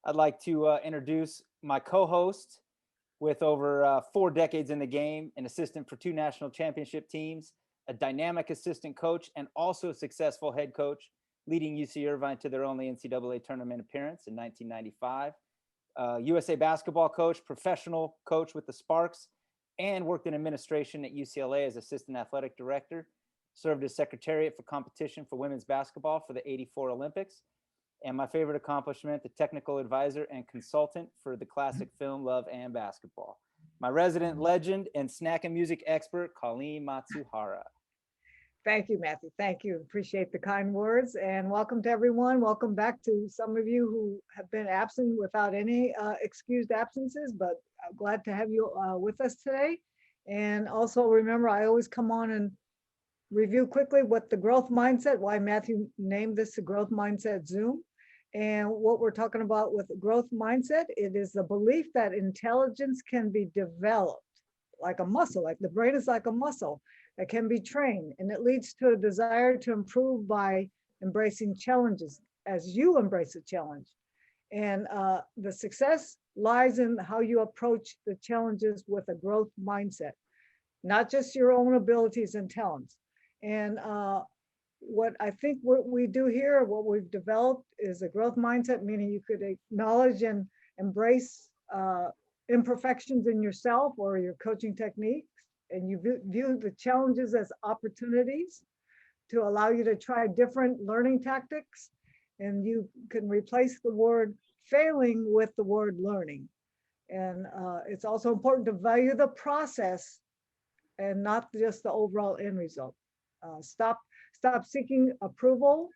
I'd like to introduce my co-host with over 4 decades in the game, an assistant for 2 national championship teams, a dynamic assistant coach, and also a successful head coach, leading UC Irvine to their only NCAA tournament appearance in 1995. USA basketball coach, professional coach with the Sparks, and worked in administration at UCLA as assistant athletic director. Served as secretariat for competition for women's basketball for the '84 Olympics. And my favorite accomplishment, the technical advisor and consultant for the classic film Love and Basketball. My resident legend and snack and music expert, Colleen Matsuhara. Thank you, Matthew. Thank you. Appreciate the kind words, and welcome to everyone. Welcome back to some of you who have been absent without any excused absences, but I'm glad to have you with us today. And also remember, I always come on and review quickly what the growth mindset, why Matthew named this the growth mindset Zoom. And what we're talking about with the growth mindset, it is the belief that intelligence can be developed like a muscle, like the brain is like a muscle that can be trained. And it leads to a desire to improve by embracing challenges as you embrace a challenge. And the success lies in how you approach the challenges with a growth mindset, not just your own abilities and talents. And what I think what we do here, what we've developed is a growth mindset, meaning you could acknowledge and embrace imperfections in yourself or your coaching techniques, and you view the challenges as opportunities to allow you to try different learning tactics, and you can replace the word failing with the word learning. And it's also important to value the process and not just the overall end result. Stop seeking approval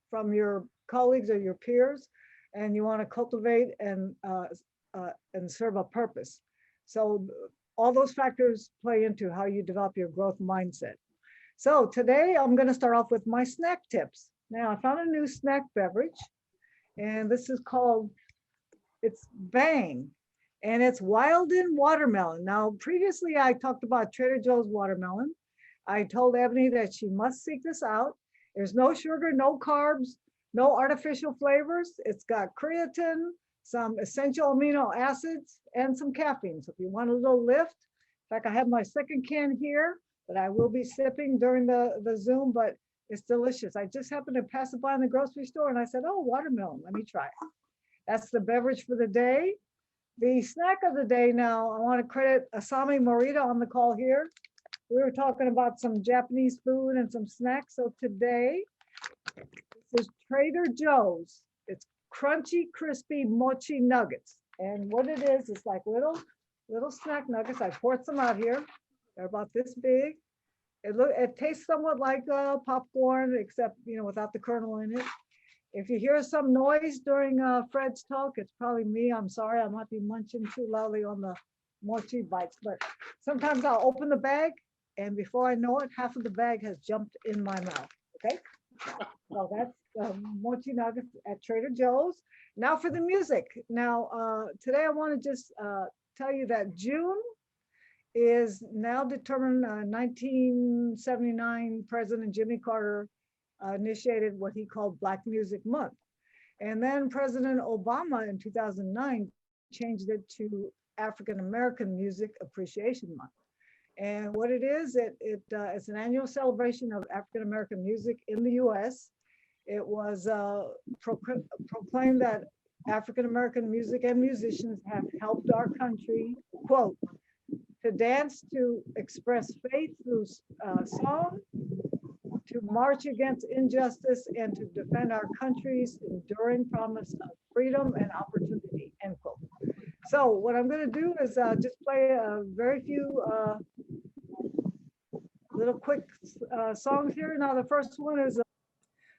from your colleagues or your peers, and you want to cultivate and serve a purpose. So all those factors play into how you develop your growth mindset. So today I'm going to start off with my snack tips. Now I found a new snack beverage, and this is called, it's Bang, and it's Wilden watermelon. Now previously I talked about Trader Joe's watermelon. I told Ebony that she must seek this out. There's no sugar, no carbs, no artificial flavors. It's got creatine, some essential amino acids, and some caffeine. So if you want a little lift, in fact, I have my second can here that I will be sipping during the Zoom, but it's delicious. I just happened to pass it by in the grocery store and I said, oh, watermelon, let me try it. That's the beverage for the day. The snack of the day now, I want to credit Asami Morita on the call here. We were talking about some Japanese food and some snacks. So today, this is Trader Joe's. It's crunchy, crispy mochi nuggets. And what it is, it's like little snack nuggets. I poured some out here. They're about this big. It tastes somewhat like popcorn, except without the kernel in it. If you hear some noise during Fred's talk, it's probably me. I'm sorry, I might be munching too loudly on the mochi bites, but sometimes I'll open the bag, and before I know it, half of the bag has jumped in my mouth, okay? So that's mochi nuggets at Trader Joe's. Now for the music. Now, today I want to just tell you that June is now determined. 1979, President Jimmy Carter initiated what he called Black Music Month. And then President Obama in 2009 changed it to African American Music Appreciation Month. And what it is, it's an annual celebration of African American music in the US. It was proclaimed that African American music and musicians have helped our country, quote, to dance, to express faith through song, to march against injustice, and to defend our country's enduring promise of freedom and opportunity, end quote. So what I'm going to do is just play a very few little quick songs here. Now the first one is,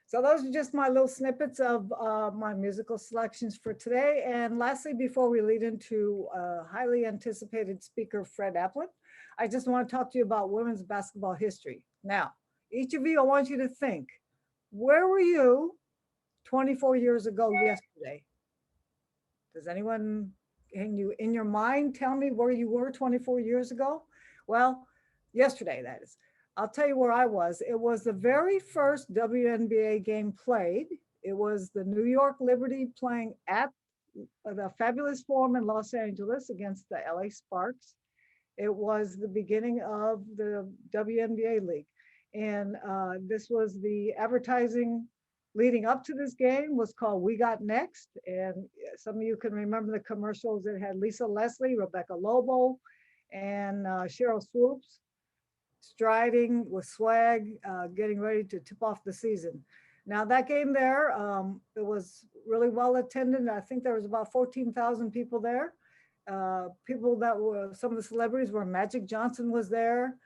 so those are just my little snippets of my musical selections for today. And lastly, before we lead into highly anticipated speaker, Fred Applin, I just want to talk to you about women's basketball history. Now, each of you, I want you to think, where were you 24 years ago yesterday? Does anyone, can you in your mind tell me where you were 24 years ago? Well, yesterday, that is. I'll tell you where I was. It was the very first WNBA game played. It was the New York Liberty playing at the fabulous form in Los Angeles against the LA Sparks. It was the beginning of the WNBA league. And this was the advertising leading up to this game was called We Got Next. And some of you can remember the commercials that had Lisa Leslie, Rebecca Lobo, and Cheryl Swoops striding with swag, getting ready to tip off the season. Now that game there, it was really well attended. I think there was about 14,000 people there. People that were, some of the celebrities were Magic Johnson was there,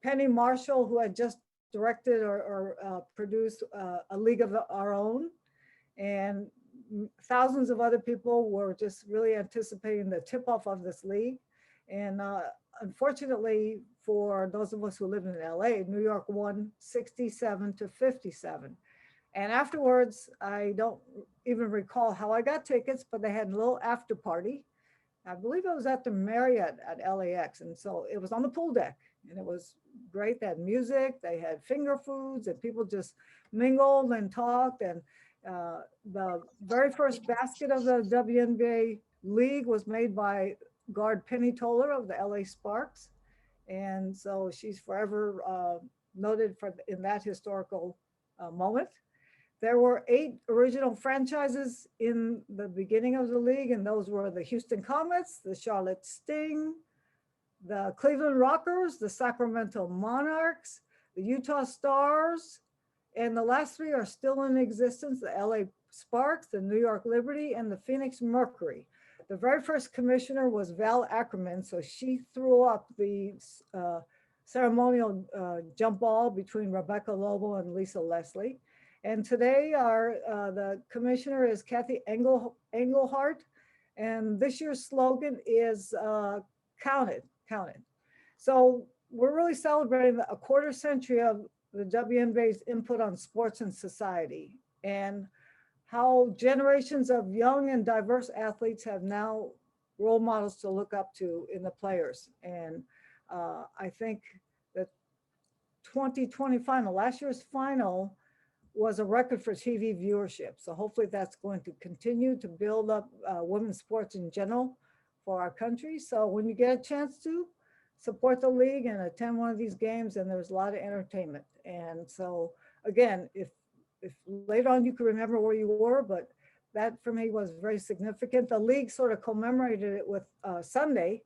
Penny Marshall, who had just directed or produced A League of Our Own, and thousands of other people were just really anticipating the tip-off of this league. And unfortunately, for those of us who live in LA, New York won 67-57. And afterwards, I don't even recall how I got tickets, but they had a little after party. I believe it was at the Marriott at LAX. And so it was on the pool deck and it was great. They had music, they had finger foods, and people just mingled and talked. And the very first basket of the WNBA league was made by guard Penny Toller of the LA Sparks. And so she's forever noted for in that historical moment. There were 8 original franchises in the beginning of the league, and those were the Houston Comets, the Charlotte Sting, the Cleveland Rockers, the Sacramento Monarchs, the Utah Stars, and the last 3 are still in existence, the LA Sparks, the New York Liberty, and the Phoenix Mercury. The very first commissioner was Val Ackerman, so she threw up the ceremonial jump ball between Rebecca Lobo and Lisa Leslie. And today the commissioner is Kathy Engelhardt, and this year's slogan is count it. So we're really celebrating a quarter century of the WNBA's input on sports and society, and how generations of young and diverse athletes have now role models to look up to in the players. And I think the 2020 final, last year's final, was a record for TV viewership. So hopefully that's going to continue to build up women's sports in general for our country. So when you get a chance to support the league and attend one of these games, and there's a lot of entertainment. And so again, if later on you can remember where you were, but that for me was very significant. The league sort of commemorated it with Sunday,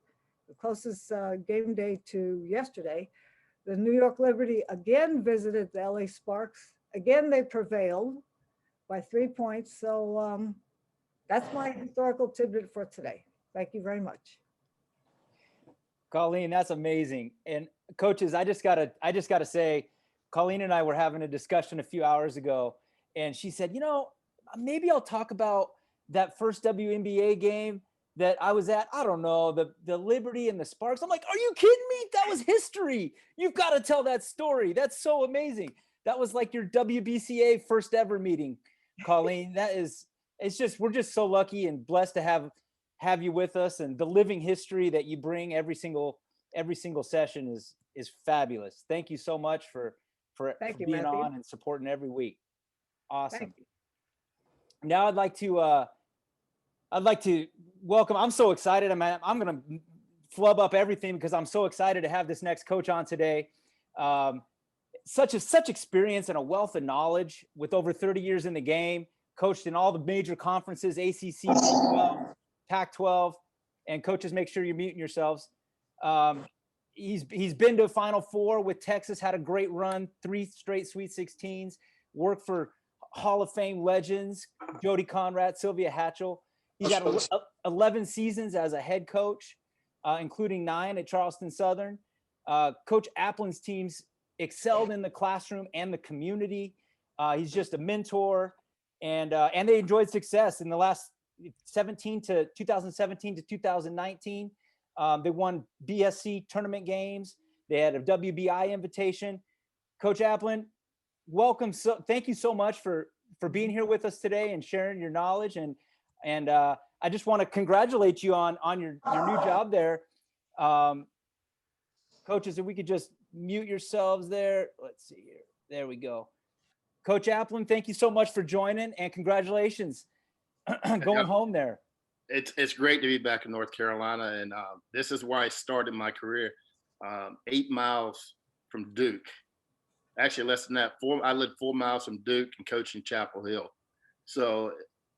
the closest game day to yesterday. The New York Liberty again visited the LA Sparks. Again, they prevailed by 3 points. So that's my historical tidbit for today. Thank you very much. Colleen, that's amazing. And coaches, I just gotta say, Colleen and I were having a discussion a few hours ago, and she said, you know, maybe I'll talk about that first WNBA game that I was at. I don't know, the Liberty and the Sparks. I'm like, are you kidding me? That was history. You've got to tell that story. That's so amazing. That was like your WBCA first ever meeting, Colleen. We're just so lucky and blessed to have you with us, and the living history that you bring every single session is fabulous. Thank you so much for being on and supporting every week. Awesome. Now I'd like to welcome, I'm so excited. I'm going to flub up everything because I'm so excited to have this next coach on today. Such experience and a wealth of knowledge with over 30 years in the game, coached in all the major conferences, ACC, Big 12, Pac-12, and coaches, make sure you're muting yourselves. He's been to Final Four with Texas, had a great run, 3 straight Sweet 16s, worked for Hall of Fame legends, Jody Conrad, Sylvia Hatchell. He's had 11 seasons as a head coach, including 9 at Charleston Southern. Coach Applin's teams excelled in the classroom and the community. He's just a mentor, and they enjoyed success in the last 2017 to 2019. They won BSC tournament games. They had a WBI invitation. Coach Applin, welcome. Thank you so much for being here with us today and sharing your knowledge. And I just want to congratulate you on your new job there. Coaches, if we could just mute yourselves there. Let's see here. There we go. Coach Applin, thank you so much for joining, and congratulations going home there. It's great to be back in North Carolina, and this is where I started my career. 8 miles from Duke, actually less than that. I lived 4 miles from Duke and coaching Chapel Hill, so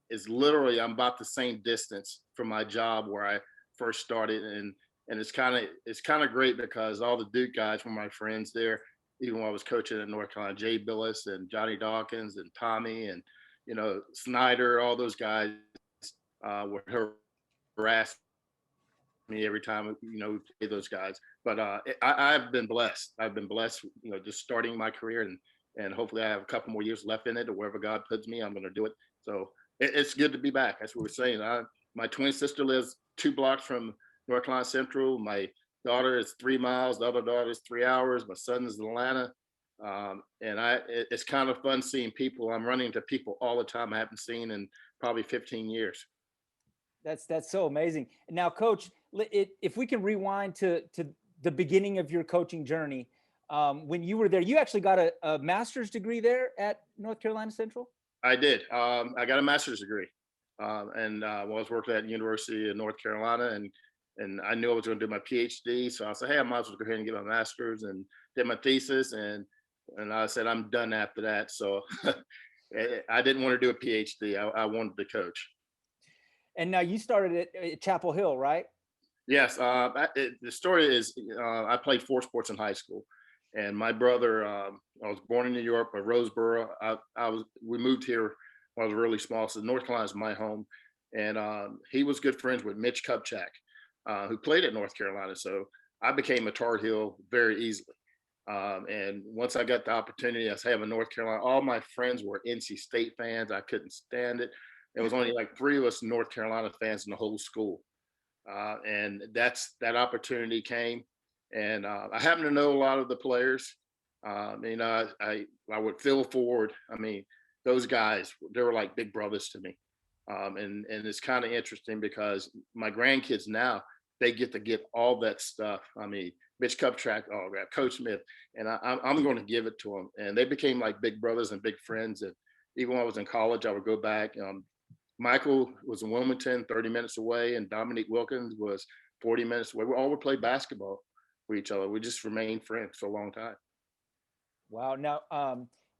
it's literally I'm about the same distance from my job where I first started, and it's kind of great because all the Duke guys were my friends there. Even when I was coaching at North Carolina, Jay Billis and Johnny Dawkins and Tommy and Snyder, all those guys were harassed me every time we play those guys. But I've been blessed. I've been blessed, just starting my career, and hopefully I have a couple more years left in it, or wherever God puts me, I'm going to do it. So it's good to be back. That's what we're saying. My twin sister lives 2 blocks from North Carolina Central. My daughter is 3 miles. The other daughter is 3 hours. My son is in Atlanta. And it's kind of fun seeing people. I'm running into people all the time I haven't seen in probably 15 years. That's so amazing. Now, Coach, if we can rewind to the beginning of your coaching journey, when you were there, you actually got a master's degree there at North Carolina Central? I did. I got a master's degree, and I was working at the University of North Carolina, and I knew I was going to do my PhD. So I said, hey, I might as well go ahead and get my master's, and did my thesis, and I said I'm done after that. So I didn't want to do a PhD. I wanted to coach. And now you started at Chapel Hill, right? Yes. The story is I played 4 sports in high school, and my brother. I was born in New York, but Roseboro. We moved here when I was really small, so North Carolina is my home, and he was good friends with Mitch Kupchak, who played at North Carolina. So I became a Tar Heel very easily. And once I got the opportunity, I was having North Carolina. All my friends were NC State fans. I couldn't stand it. There was only like 3 of us North Carolina fans in the whole school, and that opportunity came, and I happen to know a lot of the players. I would Phil Ford. I mean, those guys, they were like big brothers to me, and it's kind of interesting because my grandkids now they get to get all that stuff. I mean, Mitch Kupchak autograph, Coach Smith, and I'm going to give it to them, and they became like big brothers and big friends. And even when I was in college, I would go back. Michael was in Wilmington, 30 minutes away, and Dominique Wilkins was 40 minutes away. We all would play basketball with each other. We just remained friends for a long time. Wow. Now,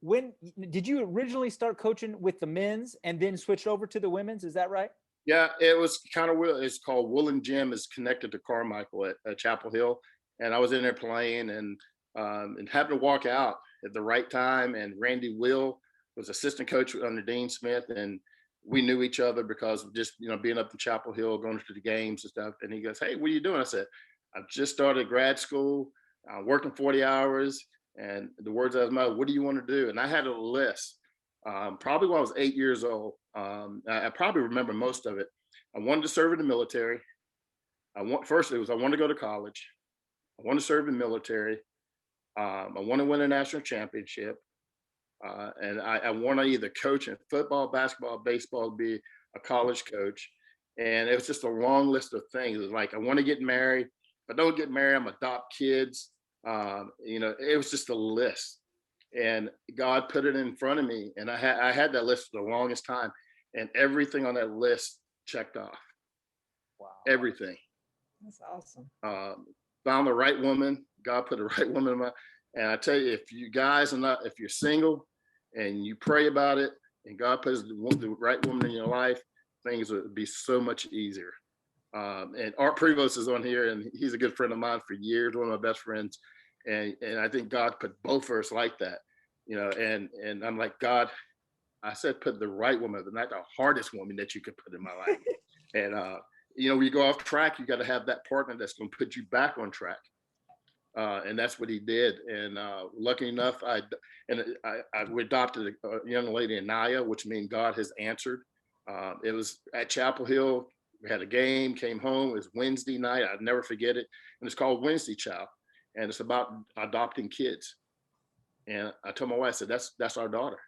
when did you originally start coaching with the men's and then switched over to the women's? Is that right? Yeah, it was kind of weird. It's called Woolen Gym. Is connected to Carmichael at Chapel Hill, and I was in there playing and happened to walk out at the right time. And Randy Will was assistant coach under Dean Smith, and we knew each other because of just being up in Chapel Hill, going to the games and stuff. And he goes, "Hey, what are you doing?" I said, "I've just started grad school. I'm working 40 hours." And the words out of his mouth, "What do you want to do?" And I had a list. Probably when I was 8 years old. I probably remember most of it. I wanted to serve in the military. First, I wanted to go to college. I want to serve in the military. I want to win a national championship. And I want to either coach in football, basketball, baseball, be a college coach. And it was just a long list of things. It was like, I want to get married. If I don't get married, I'm adopt kids. It was just a list. And God put it in front of me. And I had that list for the longest time. And everything on that list checked off. Wow. Everything. That's awesome. Found the right woman. God put the right woman in my. And I tell you, if you're single and you pray about it, and God puts the right woman in your life, things would be so much easier. And Art Prevost is on here, and he's a good friend of mine for years, one of my best friends. And I think God put both of us like that, and I'm like, God, I said, put the right woman, but not the hardest woman that you could put in my life. And, when you go off track, you got to have that partner that's going to put you back on track. And that's what he did. And lucky enough, we adopted a young lady, Anaya, which means God has answered. It was at Chapel Hill. We had a game, came home. It was Wednesday night. I'd never forget it. And it's called Wednesday Child. And it's about adopting kids. And I told my wife, I said, that's our daughter.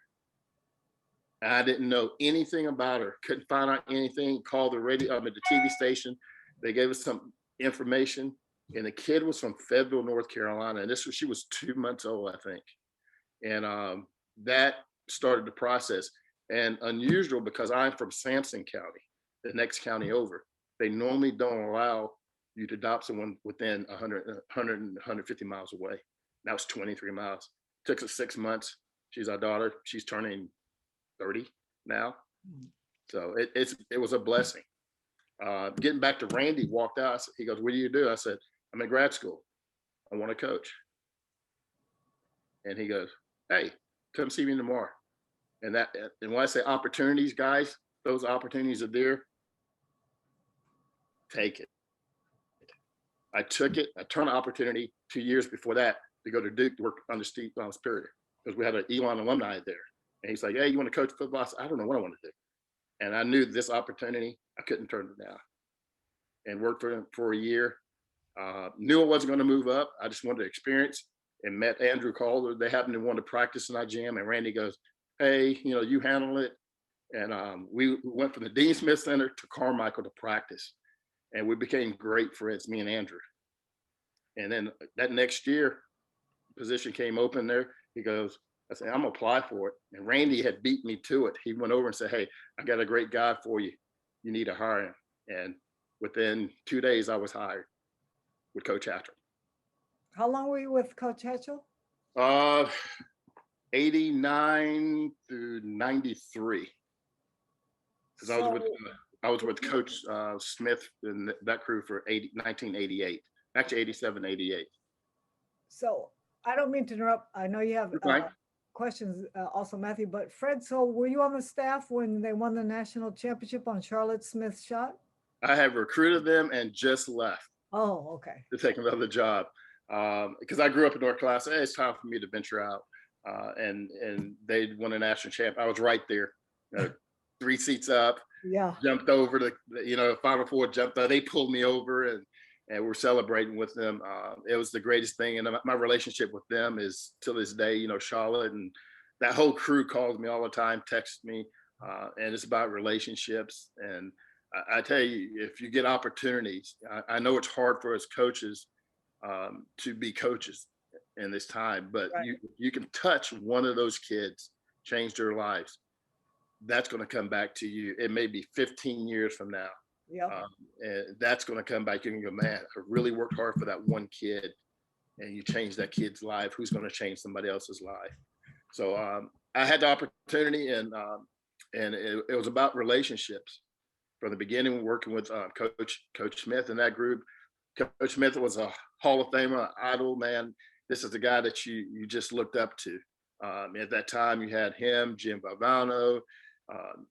And I didn't know anything about her. Couldn't find out anything. Called the radio, the TV station. They gave us some information. And the kid was from Fayetteville, North Carolina. And she was 2 months old, I think. And that started the process. And unusual because I'm from Sampson County. the next county over. They normally don't allow you to adopt someone within 150 miles away. Now it's 23 miles. Took us 6 months. She's our daughter. She's turning 30 now. So it was a blessing. Getting back to Randy, walked out. He goes, "What do you do?" I said, "I'm in grad school. I want to coach." And he goes, "Hey, come see me tomorrow." And when I say opportunities, guys, those opportunities are there. Take it. I took it. I turned an opportunity 2 years before that to go to Duke to work under Steve Spurrier, because we had an Elon alumni there. And he's like, "Hey, you want to coach football?" I said, "I don't know what I want to do." And I knew this opportunity, I couldn't turn it down. And worked for him for a year. Knew I wasn't going to move up. I just wanted to experience, and met Andrew Calder. They happened to want to practice in our gym. And Randy goes, "Hey, you handle it." And we went from the Dean Smith Center to Carmichael to practice. And we became great friends, me and Andrew. And then that next year, position came open there. He goes, I said, "I'm gonna apply for it." And Randy had beat me to it. He went over and said, "Hey, I got a great guy for you. You need to hire him." And within 2 days, I was hired with Coach Hatchell. How long were you with Coach Hatchell? 89 through 93. Because I was with Coach Smith and that crew for 1988, actually 87, 88. So I don't mean to interrupt. I know you have questions also, Matthew, but Fred, so were you on the staff when they won the national championship on Charlotte Smith's shot? I have recruited them and just left. Oh, okay. To take another job. Because I grew up in North Carolina. Hey, it's time for me to venture out. And they won a national champ. I was right there, 3 seats up. Yeah. Jumped over the, Final Four jumped out. They pulled me over and we're celebrating with them. It was the greatest thing. And my relationship with them is till this day, Charlotte and that whole crew calls me all the time, texts me. And it's about relationships. And I tell you, if you get opportunities, I know it's hard for us coaches to be coaches in this time, but right. you can touch one of those kids, change their lives. That's going to come back to you. It may be 15 years from now. Yeah. And that's going to come back. You can go, "Man, I really worked hard for that one kid," and you change that kid's life. Who's going to change somebody else's life? So I had the opportunity, and it was about relationships from the beginning. Working with Coach Smith and that group. Coach Smith was a Hall of Famer, idol, man. This is the guy that you just looked up to. At that time, you had him, Jim Valvano.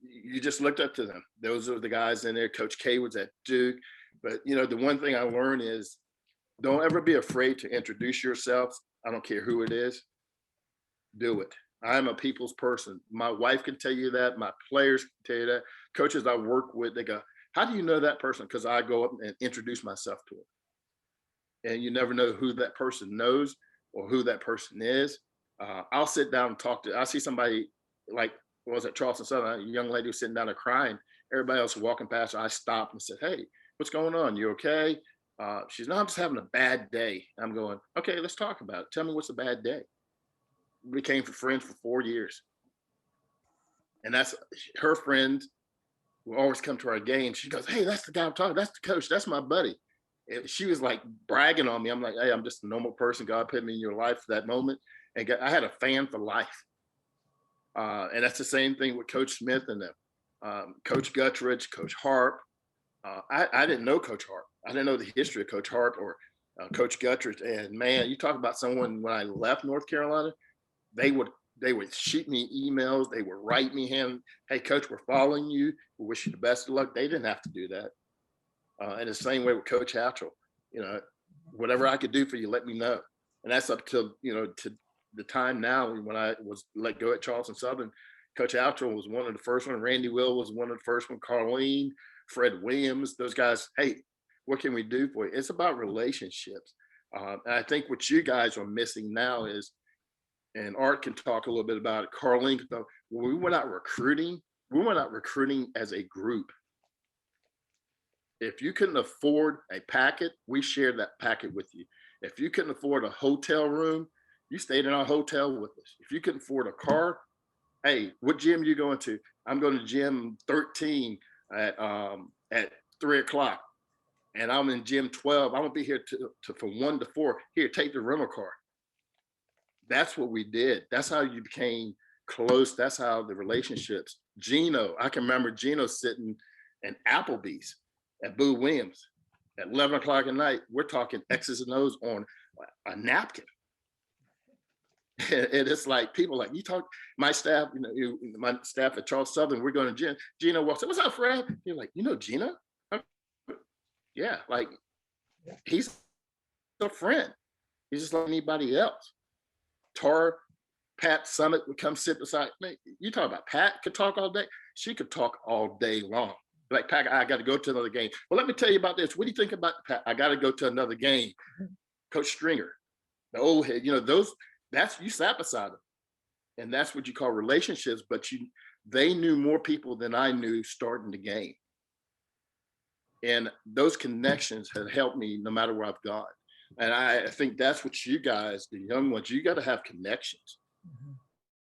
You just looked up to them. Those are the guys in there. Coach K was at Duke. But, the one thing I learned is don't ever be afraid to introduce yourself. I don't care who it is. Do it. I'm a people's person. My wife can tell you that. My players can tell you that. Coaches I work with, they go, "How do you know that person?" Because I go up and introduce myself to them. And you never know who that person knows or who that person is. I'll sit down and talk to. I see somebody like was at Charleston Southern, a young lady was sitting down there crying. Everybody else was walking past her. I stopped and said, "Hey, what's going on? You okay?" She's, "No, I'm just having a bad day." I'm going, "Okay, let's talk about it. Tell me what's a bad day." We became friends for 4 years. And that's her friends will always come to our games. She goes, "Hey, that's the guy I'm talking. That's the coach. That's my buddy." And she was like bragging on me. I'm like, "Hey, I'm just a normal person. God put me in your life for that moment." And I had a fan for life. And that's the same thing with Coach Smith and them. Coach Guttridge, Coach Harp. I didn't know Coach Harp. I didn't know the history of Coach Harp or Coach Guttridge. And man, you talk about someone when I left North Carolina, they would shoot me emails. They would write me, "Hey, Coach, we're following you. We wish you the best of luck." They didn't have to do that. And the same way with Coach Hatchell. Whatever I could do for you, let me know. And that's up to the time now when I was let go at Charleston Southern. Coach Hatchell was one of the first one. Randy Will was one of the first one. Carlene, Fred Williams, those guys. "Hey, what can we do for you?" It's about relationships. And I think what you guys are missing now is, and Art can talk a little bit about it. Carlene, we were not recruiting. We were not recruiting as a group. If you couldn't afford a packet, we shared that packet with you. If you couldn't afford a hotel room, you stayed in our hotel with us. If you couldn't afford a car, "Hey, what gym are you going to?" "I'm going to gym 13. at 3 o'clock, and I'm in gym 12. I'm gonna be here from 1 to 4. Here, take the rental car. That's what we did. That's how you became close. That's how the relationships. Gino, I can remember Gino sitting in Applebee's at Boo Williams at 11 o'clock at night. We're talking X's and O's on a napkin. And it's like people like, you talk, my staff, my staff at Charles Southern, we're going to gym. Gino walks in, what's up, Fred? You're like, Gino? Yeah, like he's a friend. He's just like anybody else. Pat Summit would come sit beside me. You talk about Pat could talk all day. She could talk all day long. Like, Pat, I got to go to another game. Well, let me tell you about this. What do you think about Pat? I got to go to another game. Coach Stringer, the old head, that's, you sat beside them. And that's what you call relationships. But they knew more people than I knew starting the game. And those connections have helped me no matter where I've gone. And I think that's what you guys, the young ones, you got to have connections. Mm-hmm.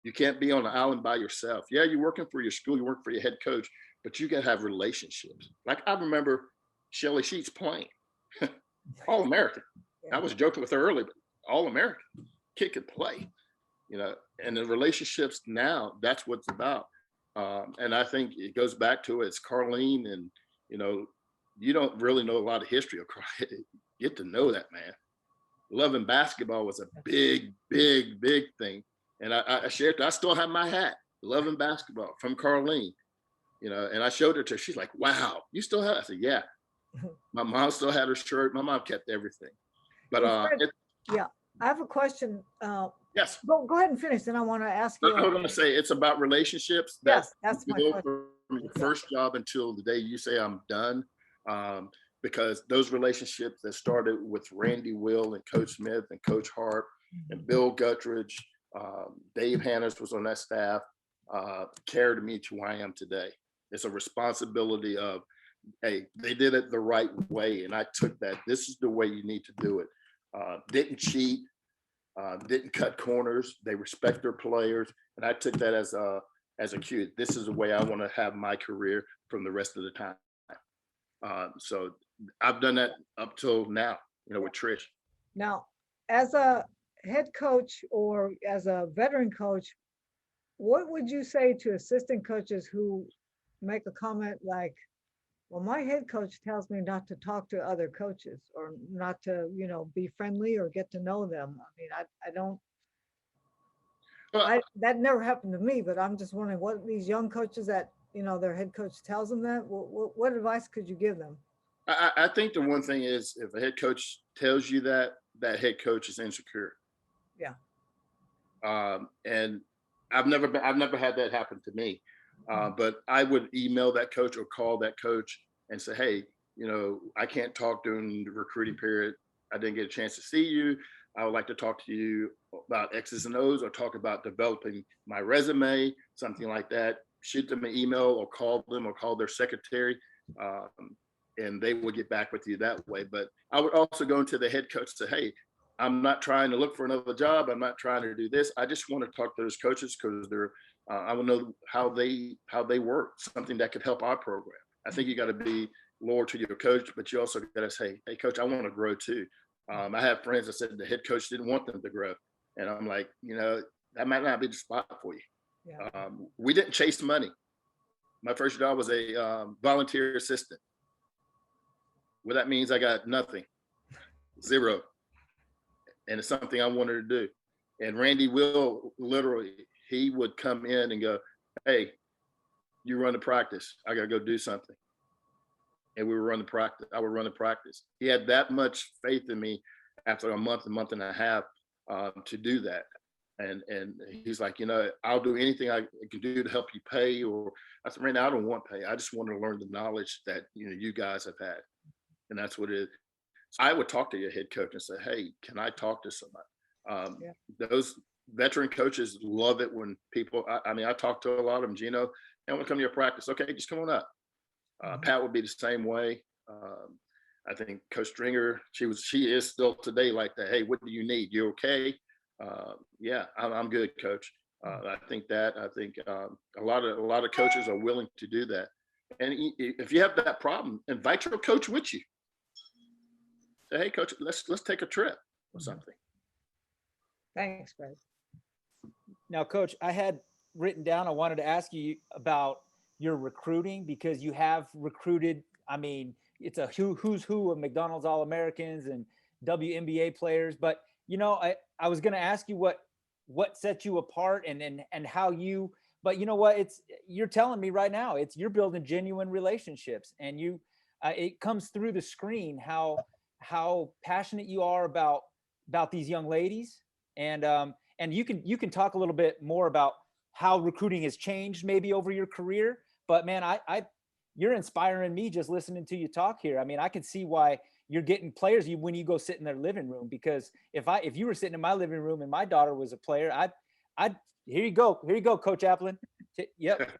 You can't be on the island by yourself. Yeah, you're working for your school, you work for your head coach, but you got to have relationships. Like I remember Shelly Sheets playing, All-American. Yeah. I was joking with her earlier, but All-American, kid could play, and the relationships now, that's what it's about. And I think it goes back to it's Carlene, and, you don't really know a lot of history of Carlene. Get to know that, man. Loving basketball was a big, big, big thing. And I shared, I still have my hat, loving basketball from Carlene, and I showed it to her. She's like, wow, you still have it? I said, yeah. My mom still had her shirt. My mom kept everything. But yeah, I have a question. Yes. Go ahead and finish. Then I want to ask you. I was going to say it's about relationships. Yes, that's my question. From your first job until the day you say I'm done. Because those relationships that started with Randy Will and Coach Smith and Coach Harp and Bill Guttridge, Dave Hanners was on that staff, carried me to who I am today. It's a responsibility of, hey, they did it the right way. And I took that. This is the way you need to do it. Didn't cheat, didn't cut corners. They respect their players. And I took that as a cue. This is the way I want to have my career from the rest of the time. So I've done that up till now, with Trish. Now, as a head coach or as a veteran coach, what would you say to assistant coaches who make a comment like, well, my head coach tells me not to talk to other coaches or not to, be friendly or get to know them? I mean, I don't, that never happened to me, but I'm just wondering what these young coaches that, their head coach tells them that, what advice could you give them? I think the one thing is, if a head coach tells you that head coach is insecure. Yeah. And I've never had that happen to me. But I would email that coach or call that coach and say, hey, I can't talk during the recruiting period. I didn't get a chance to see you. I would like to talk to you about X's and O's or talk about developing my resume, something like that. Shoot them an email or call them or call their secretary. And they will get back with you that way. But I would also go into the head coach and say, hey, I'm not trying to look for another job. I'm not trying to do this. I just want to talk to those coaches because I will know how they work, something that could help our program. I think you got to be loyal to your coach, but you also got to say, hey, coach, I want to grow too. I have friends that said the head coach didn't want them to grow. And I'm like, that might not be the spot for you. Yeah. We didn't chase money. My first job was a volunteer assistant. Well, that means I got nothing, zero. And it's something I wanted to do. And Randy Will, literally, he would come in and go, hey, you run the practice. I got to go do something. And we would run the practice. I would run the practice. He had that much faith in me after a month and a half to do that. And he's like, I'll do anything I can do to help you pay. Or I said, right now, I don't want pay. I just want to learn the knowledge that, you guys have had. And that's what it is. So I would talk to your head coach and say, hey, can I talk to somebody? Those veteran coaches love it when people, I talk to a lot of them, Gino, I want to come to your practice. Okay, just come on up. Pat would be the same way. I think Coach Stringer, she is still today like that. Hey, what do you need? You okay? Yeah, I'm good, coach. I think a lot of coaches are willing to do that. And if you have that problem, invite your coach with you. Say, hey, coach, let's take a trip or something. Thanks, Fred. Now, Coach, I had written down, I wanted to ask you about your recruiting, because you have recruited, I mean, it's a who's who of McDonald's All-Americans and WNBA players. But, you know, I was going to ask you what set you apart and how you, but you know what, you're telling me right now, you're building genuine relationships, and it comes through the screen how passionate you are about these young ladies. And you can talk a little bit more about how recruiting has changed maybe over your career. But man, you're inspiring me just listening to you talk here. I mean, I can see why you're getting players when you go sit in their living room, because if you were sitting in my living room and my daughter was a player, I'd here you go, Coach Applin. Yep.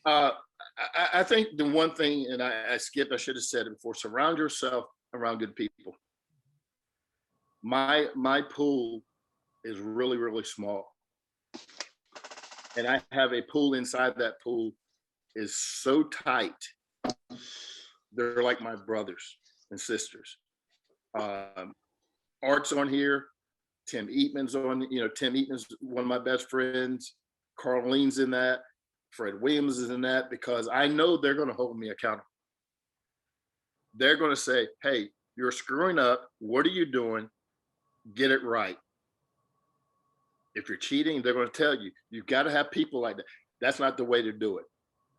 I think the one thing, and I skipped, I should have said it before, surround yourself around good people. My pool is really, really small. And I have a pool inside that pool is so tight. They're like my brothers and sisters. Art's on here. Tim Eatman's on, Tim Eatman's one of my best friends. Carlene's in that. Fred Williams is in that, because I know they're going to hold me accountable. They're going to say, hey, you're screwing up. What are you doing? Get it right. If you're cheating, they're going to tell you. You've got to have people like that. That's not the way to do it.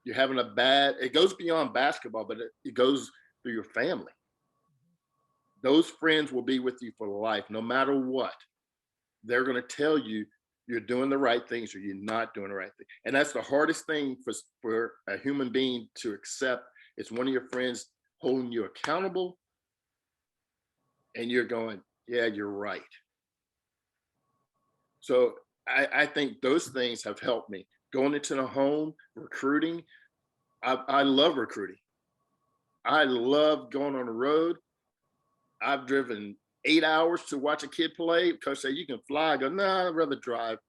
You're having it goes beyond basketball, but it goes through your family. Those friends will be with you for life, no matter what. They're going to tell you you're doing the right things or you're not doing the right thing. And that's the hardest thing for a human being to accept. It's one of your friends holding you accountable, and you're going, yeah, you're right. So I think those things have helped me. Going into the home, recruiting. I love recruiting. I love going on the road. I've driven 8 hours to watch a kid play. Coach say, you can fly. I go, no, I'd rather drive.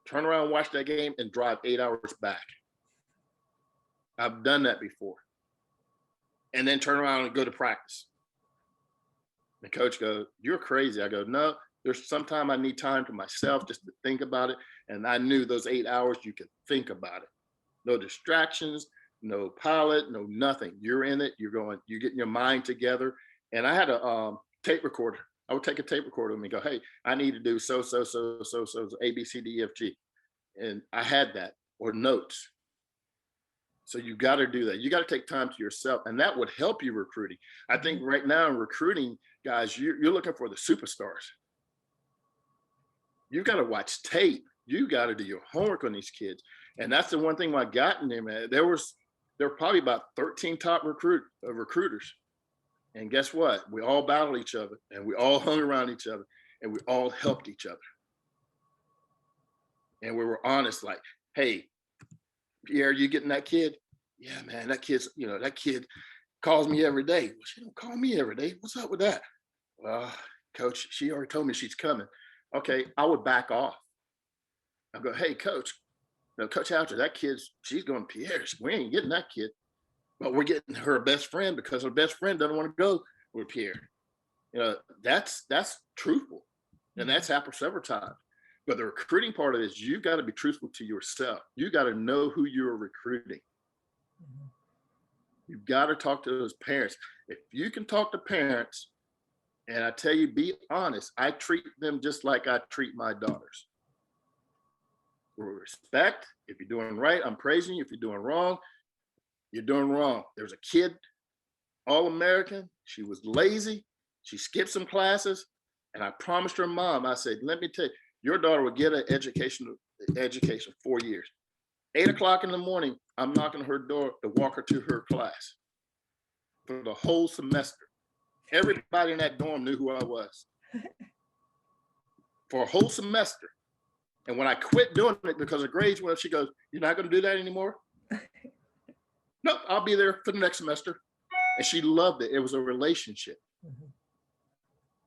Turn around, watch that game, and drive 8 hours back. I've done that before. And then turn around and go to practice. The coach goes, you're crazy. I go, no, there's sometime I need time to myself just to think about it. And I knew those 8 hours you could think about it. No distractions, no pilot, no nothing. You're in it. You're getting your mind together. And I had a tape recorder. I would take a tape recorder with me and go, hey, I need to do so, A, B, C, D, E, F, G. And I had that, or notes. So you got to do that. You got to take time to yourself, and that would help you recruiting. I think right now in recruiting, guys, you're looking for the superstars. You got to watch tape. You got to do your homework on these kids. And that's the one thing I got in there, man. There were probably about 13 top recruiters. And guess what? We all battled each other, and we all hung around each other, and we all helped each other. And we were honest, like, hey, Pierre, you getting that kid? Yeah, man, that kid calls me every day. Well, she don't call me every day. What's up with that? Well, coach, she already told me she's coming. Okay, I would back off. I go, hey, coach, Coach Houcher, that she's going to Pierre's. We ain't getting that kid. But we're getting her best friend because her best friend doesn't want to go with Pierre. That's truthful. And that's happened several times. But the recruiting part of it is you got to be truthful to yourself. You got to know who you're recruiting. You've got to talk to those parents. If you can talk to parents, and I tell you, be honest, I treat them just like I treat my daughters. With respect. If you're doing right, I'm praising you. If you're doing wrong, you're doing wrong. There's a kid, All-American. She was lazy. She skipped some classes. And I promised her mom, I said, let me tell you, your daughter will get an education 4 years. 8 o'clock in the morning, I'm knocking on her door to walk her to her class for the whole semester. Everybody in that dorm knew who I was for a whole semester. And when I quit doing it because of grades went up, she goes, you're not going to do that anymore? Nope, I'll be there for the next semester. And she loved it. It was a relationship.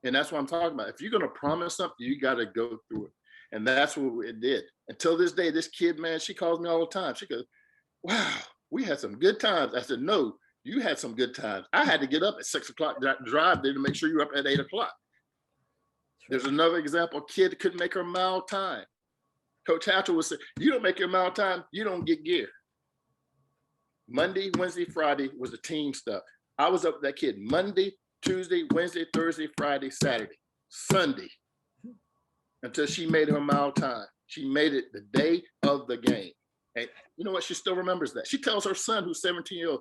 And that's what I'm talking about. If you're going to promise something, you got to go through it. And that's what it did. Until this day, this kid, man, she calls me all the time. She goes, wow, we had some good times. I said, no, you had some good times. I had to get up at 6 o'clock, drive there to make sure you're up at 8 o'clock. There's another example, a kid couldn't make her mile time. Coach Hatcher would say, you don't make your mile time, you don't get gear. Monday, Wednesday, Friday was the team stuff. I was up with that kid Monday, Tuesday, Wednesday, Thursday, Friday, Saturday, Sunday, until she made her mile time. She made it the day of the game. And you know what? She still remembers that. She tells her son, who's 17 years old,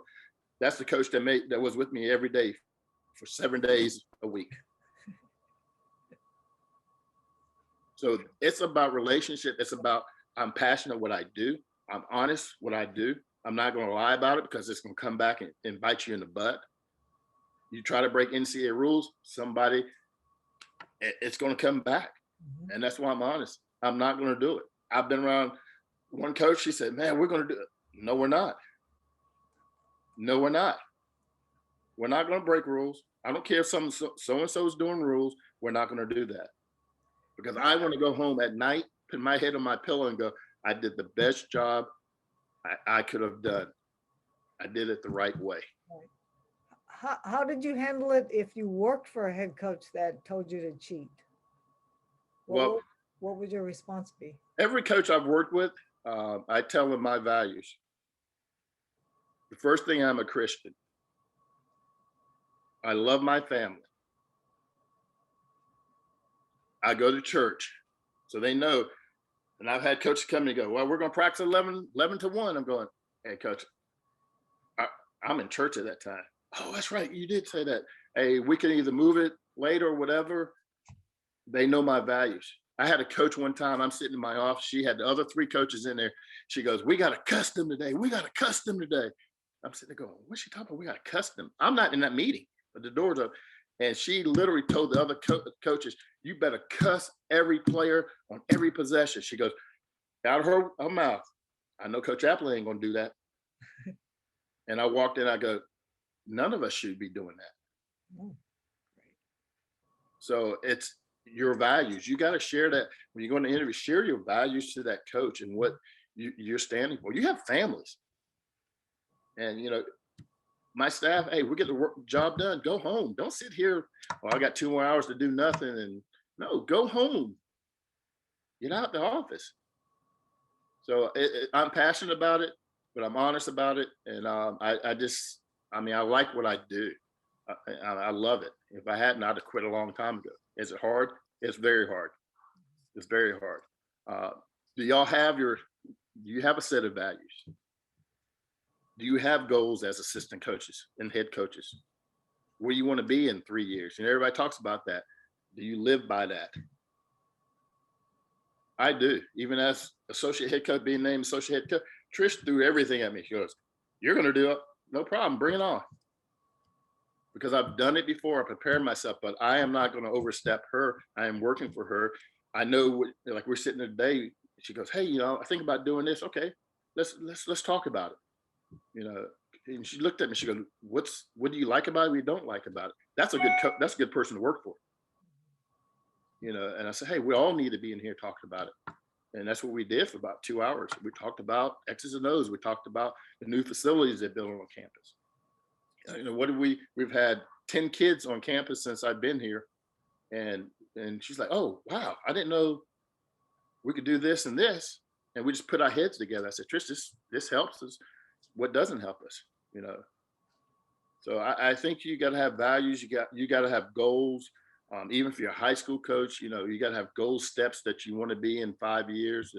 that's the coach that was with me every day for 7 days a week. So it's about relationship. It's about, I'm passionate what I do. I'm honest what I do. I'm not going to lie about it because it's going to come back and bite you in the butt. You try to break NCAA rules, it's going to come back. And that's why I'm honest. I'm not going to do it. I've been around one coach, she said, man, we're going to do it. No, we're not. No, we're not. We're not going to break rules. I don't care if so-and-so is doing rules. We're not going to do that. Because I want to go home at night, put my head on my pillow and go, I did the best job I could have done. I did it the right way. How did you handle it if you worked for a head coach that told you to cheat? What would your response be? Every coach I've worked with, I tell them my values. The first thing, I'm a Christian. I love my family. I go to church, so they know. And I've had coaches come and go, well, we're going to practice 11 to 1. I'm going, hey, coach, I'm in church at that time. Oh, that's right. You did say that. Hey, we can either move it later or whatever. They know my values. I had a coach one time, I'm sitting in my office. She had the other 3 coaches in there. She goes, we got to cuss them today. We got to cuss them today. I'm sitting there going, what's she talking about? We got to cuss them. I'm not in that meeting, but the door's up. And she literally told the other coaches, you better cuss every player on every possession. She goes, out of her mouth, I know Coach Applin ain't going to do that. And I walked in, I go, none of us should be doing that. So it's your values. You got to share that. When you go into interview, share your values to that coach and what you're standing for. You have families. And, you know, my staff, hey, we get the job done. Go home. Don't sit here. Oh, I got 2 more hours to do nothing. And no, go home. Get out the office. So I'm passionate about it, but I'm honest about it. And I like what I do. I love it. If I hadn't, I'd have quit a long time ago. Is it hard? It's very hard. It's very hard. Do you have a set of values? Do you have goals as assistant coaches and head coaches? Where you want to be in 3 years? And everybody talks about that. Do you live by that? I do. Even as associate head coach, being named associate head coach, Trish threw everything at me. She goes, you're going to do it. No problem. Bring it on. Because I've done it before. I prepared myself, but I am not going to overstep her. I am working for her. I know, like we're sitting there today. She goes, hey, you know, I think about doing this. Okay, let's talk about it. You know, and she looked at me. She goes, what do you like about it? What you don't like about it? That's a good person to work for. You know, and I said, hey, we all need to be in here talking about it. And that's what we did for about 2 hours. We talked about X's and O's. We talked about the new facilities they're building on campus. You know, we've had 10 kids on campus since I've been here. And she's like, oh, wow, I didn't know we could do this and this. And we just put our heads together. I said, Trish, this helps us. What doesn't help us, you know? So I think you got to have values. You got to have goals. Even if you're a high school coach, you know, you got to have goal steps that you want to be in 5 years,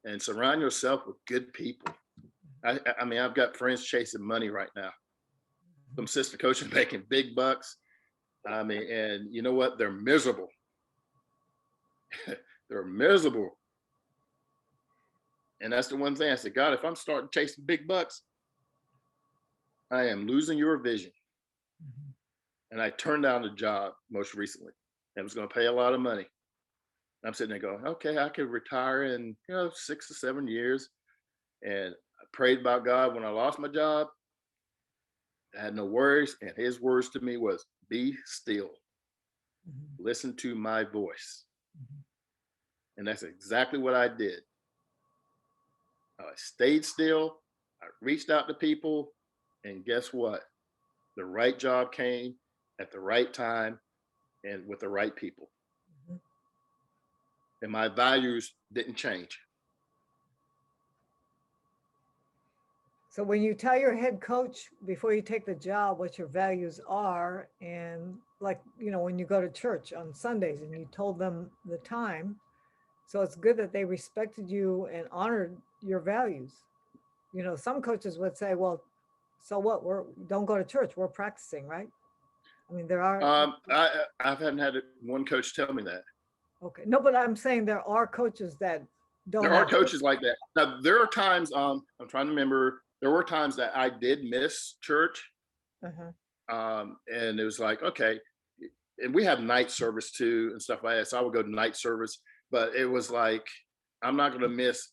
and surround yourself with good people. I mean, I've got friends chasing money right now. Some assistant coaches making big bucks. I mean, and you know what? They're miserable. They're miserable. And that's the one thing I said, God, if I'm starting chasing big bucks, I am losing your vision. And I turned down the job most recently. It was going to pay a lot of money. I'm sitting there going, okay, I could retire in 6 or 7 years. And I prayed about God when I lost my job. I had no worries. And his words to me was, be still. Listen to my voice. And that's exactly what I did. I stayed still. I reached out to people, and guess what? The right job came at the right time and with the right people. Mhm. And my values didn't change. So when you tell your head coach before you take the job what your values are, and like, when you go to church on Sundays and you told them the time, so it's good that they respected you and honored your values. Some coaches would say, well, so what? Don't go to church. We're practicing, right? I mean, there are, I haven't had one coach tell me that. okay. No, but I'm saying there are coaches that don't There are have. coaches like that. Now there are times I'm trying to remember. There were times that I did miss church, Uh-huh. and it was like, okay, and we have night service too and stuff like that. So I would go to night service, but it was like, I'm not going to miss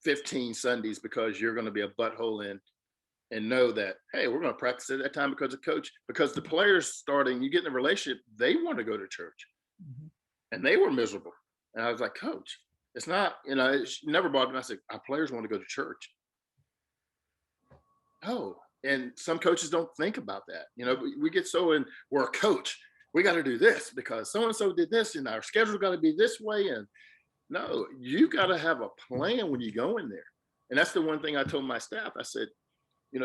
15 Sundays because you're going to be a butthole in, and know that, hey, we're going to practice at that time because of coach, because the players starting, you get in a relationship, they want to go to church, Mhm. and they were miserable. And I was like, coach, it's not, it's never bothered me. I said, our players want to go to church. Oh, and some coaches don't think about that. We get so in, we're a coach, we got to do this because so and so did this, and our schedule got to be this way. And no, you got to have a plan when you go in there. And that's the one thing I told my staff. I said,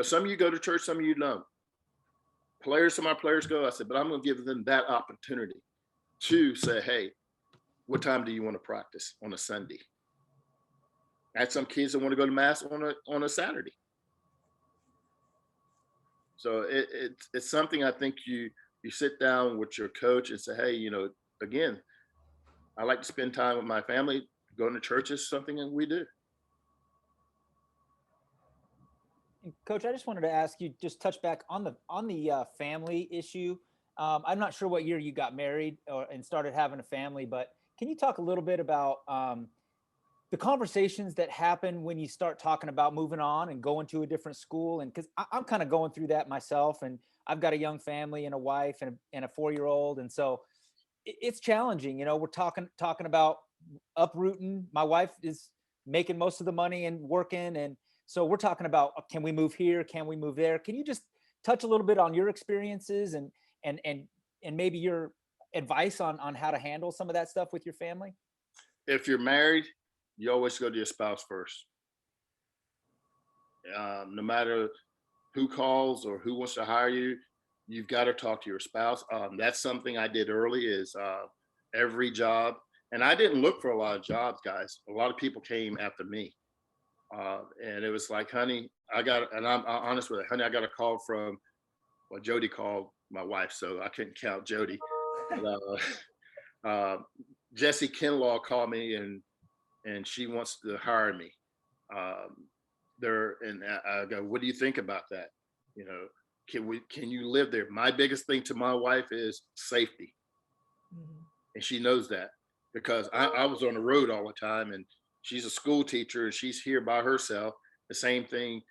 some of you go to church, some of you don't. Some of my players go. I said, but I'm going to give them that opportunity to say, hey, what time do you want to practice on a Sunday? I had some kids that want to go to mass on a Saturday. So it's something I think you sit down with your coach and say, hey, again, I like to spend time with my family. Going to church is something that we do. Coach, I just wanted to ask you, just touch back on the family issue. I'm not sure what year you got married and started having a family, but can you talk a little bit about the conversations that happen when you start talking about moving on and going to a different school? And because I'm kind of going through that myself, and I've got a young family and a wife and a 4-year-old, and so it's challenging. We're talking about uprooting. My wife is making most of the money and working, and so we're talking about, can we move here? Can we move there? Can you just touch a little bit on your experiences and maybe your advice on how to handle some of that stuff with your family? If you're married, you always go to your spouse first. No matter who calls or who wants to hire you, you've got to talk to your spouse. That's something I did early is every job. And I didn't look for a lot of jobs, guys. A lot of people came after me. And it was like, honey, and I'm honest with it, honey, I got a call from, well, Jody called my wife, so I couldn't count Jody. But, Jesse Kinlaw called me and she wants to hire me. And I go, what do you think about that? Can you live there? My biggest thing to my wife is safety. Mhm. And she knows that because I was on the road all the time, and she's a school teacher and she's here by herself. The same thing,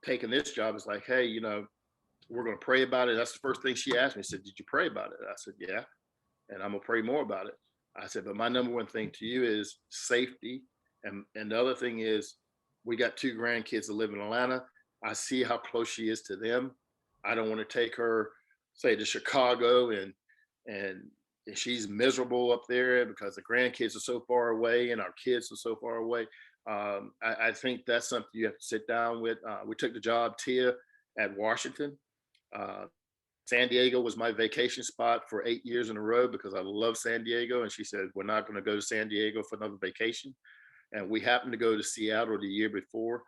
taking this job is like, hey, we're going to pray about it. That's the first thing she asked me. She said, did you pray about it? I said, yeah. And I'm going to pray more about it. I said, but my number one thing to you is safety. And the other thing is, we got 2 grandkids that live in Atlanta. I see how close she is to them. I don't want to take her, say, to Chicago and she's miserable up there because the grandkids are so far away and our kids are so far away. I think that's something you have to sit down with. We took the job, Tia, at Washington. Uh, San Diego was my vacation spot for 8 years in a row because I love San Diego. And she said, we're not going to go to San Diego for another vacation. And we happened to go to Seattle the year before.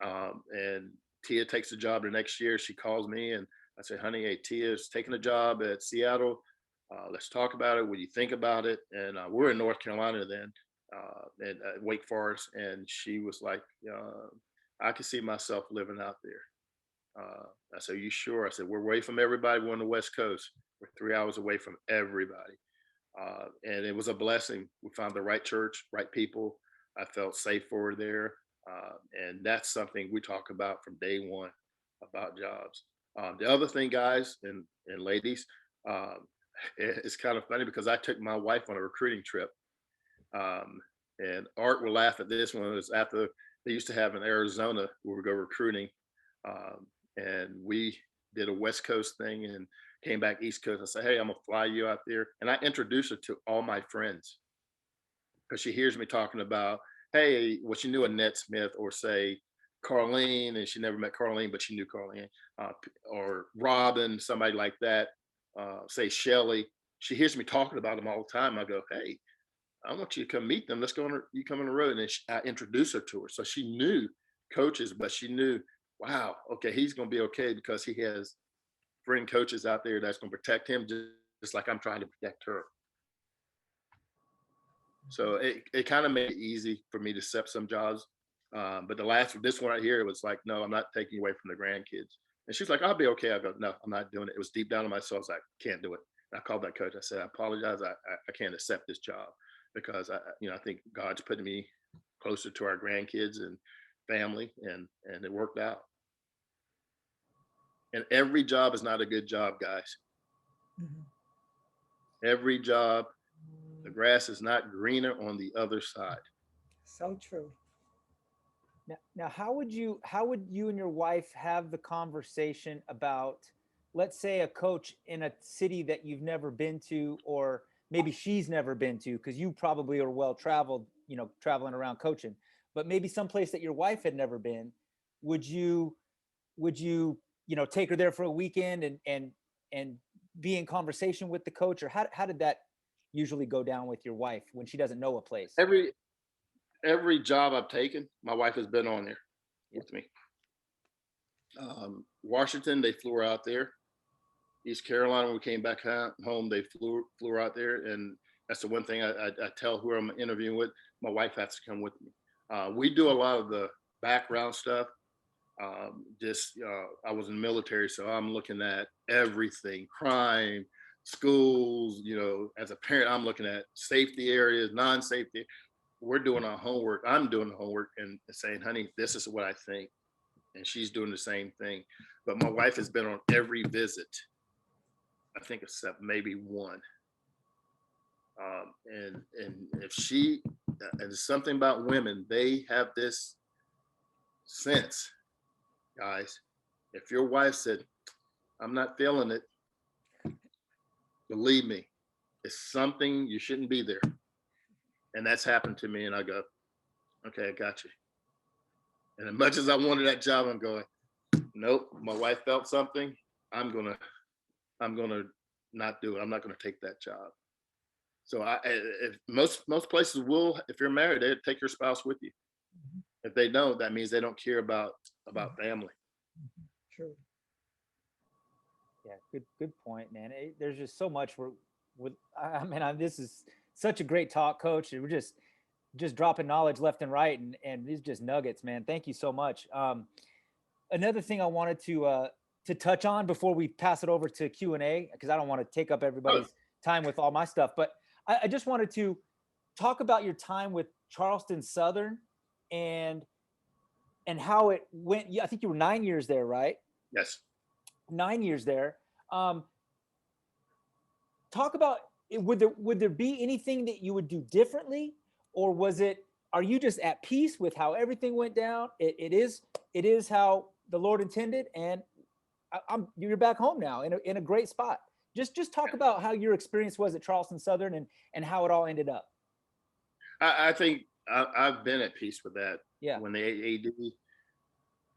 And Tia takes the job the next year. She calls me and I say, honey, hey, Tia's taking a job at Seattle. Let's talk about it. What do you think about it? And we're in North Carolina then, at Wake Forest. And she was like, I can see myself living out there. I said, you sure? I said, we're away from everybody. We're on the West Coast. We're 3 hours away from everybody. And it was a blessing. We found the right church, right people. I felt safe for her there. And that's something we talk about from day one about jobs. The other thing, guys and ladies, it's kind of funny because I took my wife on a recruiting trip. And Art will laugh at this one. It was after they used to have in Arizona where we go recruiting. And we did a West Coast thing and came back East Coast. I said, hey, I'm gonna fly you out there. And I introduced her to all my friends because she hears me talking about, hey, well, she knew Annette Smith or say Carlene, and she never met Carlene, but she knew Carlene, or Robin, somebody like that, say Shelly. She hears me talking about them all the time. I go, hey, I want you to come meet them. Let's go on. You come on the road, and I introduced her to her, so she knew coaches, but she knew, wow, okay, he's going to be okay because he has friend coaches out there that's going to protect him just like I'm trying to protect her. So it kind of made it easy for me to accept some jobs. But this one right here, it was like, no, I'm not taking away from the grandkids. And she's like, I'll be okay. I go, no, I'm not doing it. It was deep down in my soul. I was like, can't do it. And I called that coach. I said, I apologize. I can't accept this job because I think God's putting me closer to our grandkids and family, and it worked out. And every job is not a good job, guys. Every job, the grass is not greener on the other side. So true. Now, how would you and your wife have the conversation about, let's say, a coach in a city that you've never been to, or maybe she's never been to, because you probably are well traveled, traveling around coaching, but maybe someplace that your wife had never been. Would you take her there for a weekend and be in conversation with the coach, or how did that usually go down with your wife when she doesn't know a place? Every job I've taken, my wife has been on there with me. Washington, they flew her out there. East Carolina, when we came back home, they flew her out there. And that's the one thing I tell who I'm interviewing with, my wife has to come with me. We do a lot of the background stuff. I was in the military, so I'm looking at everything, crime, schools, as a parent, I'm looking at safety areas, non-safety. We're doing our homework. I'm doing the homework and saying, honey, this is what I think. And she's doing the same thing. But my wife has been on every visit, I think, except maybe one. And if and it's something about women, they have this sense, guys. If your wife said, I'm not feeling it, believe me, it's something, you shouldn't be there. And that's happened to me. And I go, okay, I got you. And as much as I wanted that job, I'm going, nope, my wife felt something. I'm gonna not do it. I'm not gonna take that job. So if most places will, if you're married, they take your spouse with you. If they don't, that means they don't care about family. True. Yeah, good point, man. There's just so much this is such a great talk, Coach. We're just dropping knowledge left and right, and these just nuggets, man. Thank you so much. Another thing I wanted to touch on before we pass it over to Q&A, because I don't want to take up everybody's time with all my stuff, but I just wanted to talk about your time with Charleston Southern and how it went. I think you were 9 years there, right? Yes. 9 years there. Talk about, would there be anything that you would do differently, or are you just at peace with how everything went down? It is how the Lord intended, and you're back home now in a great spot. Just talk about how your experience was at Charleston Southern and how it all ended up. I think I've been at peace with that. Yeah. When the AD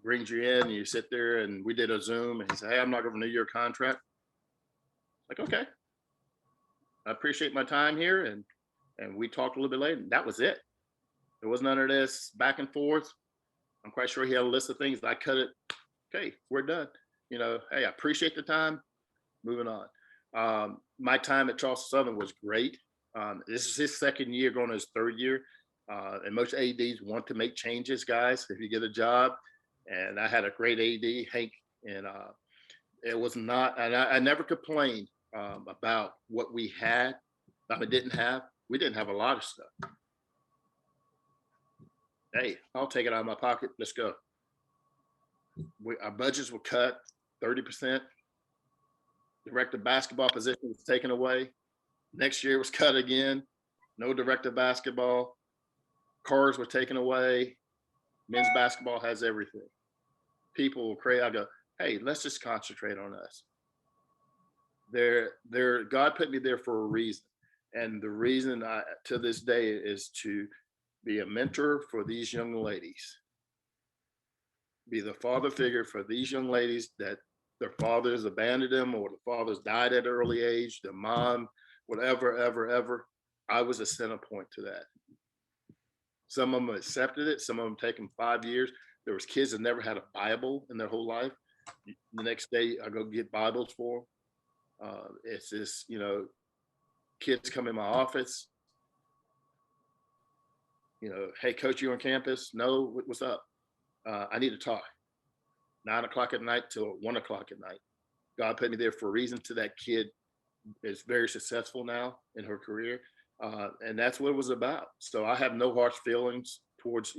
brings you in and you sit there, and we did a Zoom, and he said, hey, I'm not going to renew your contract. Like, okay. I appreciate my time here. And we talked a little bit later, and that was it. There was none of this back and forth. I'm quite sure he had a list of things. I cut it. Okay, we're done. Hey, I appreciate the time. Moving on. My time at Charleston Southern was great. This is his second year, going to his third year. And most ADs want to make changes, guys, if you get a job. And I had a great AD, Hank, and it was not, and I never complained about what we had. Didn't have. We didn't have a lot of stuff. Hey, I'll take it out of my pocket. Let's go. Our budgets were cut 30%. Director basketball position was taken away. Next year was cut again. No director basketball. Cars were taken away. Men's basketball has everything. People will create. I go, hey, let's just concentrate on us. God put me there for a reason. And the reason to this day is to be a mentor for these young ladies, be the father figure for these young ladies that their fathers abandoned them or the fathers died at an early age, their mom, whatever, ever. I was a center point to that. Some of them accepted it. Some of them taken 5 years. There was kids that never had a Bible in their whole life. The next day I go get Bibles for them. It's just, kids come in my office, hey, coach, you on campus? No, what's up? I need to talk. 9 o'clock at night till 1 o'clock at night. God put me there for a reason. To that kid is very successful now in her career. And that's what it was about. So I have no harsh feelings towards,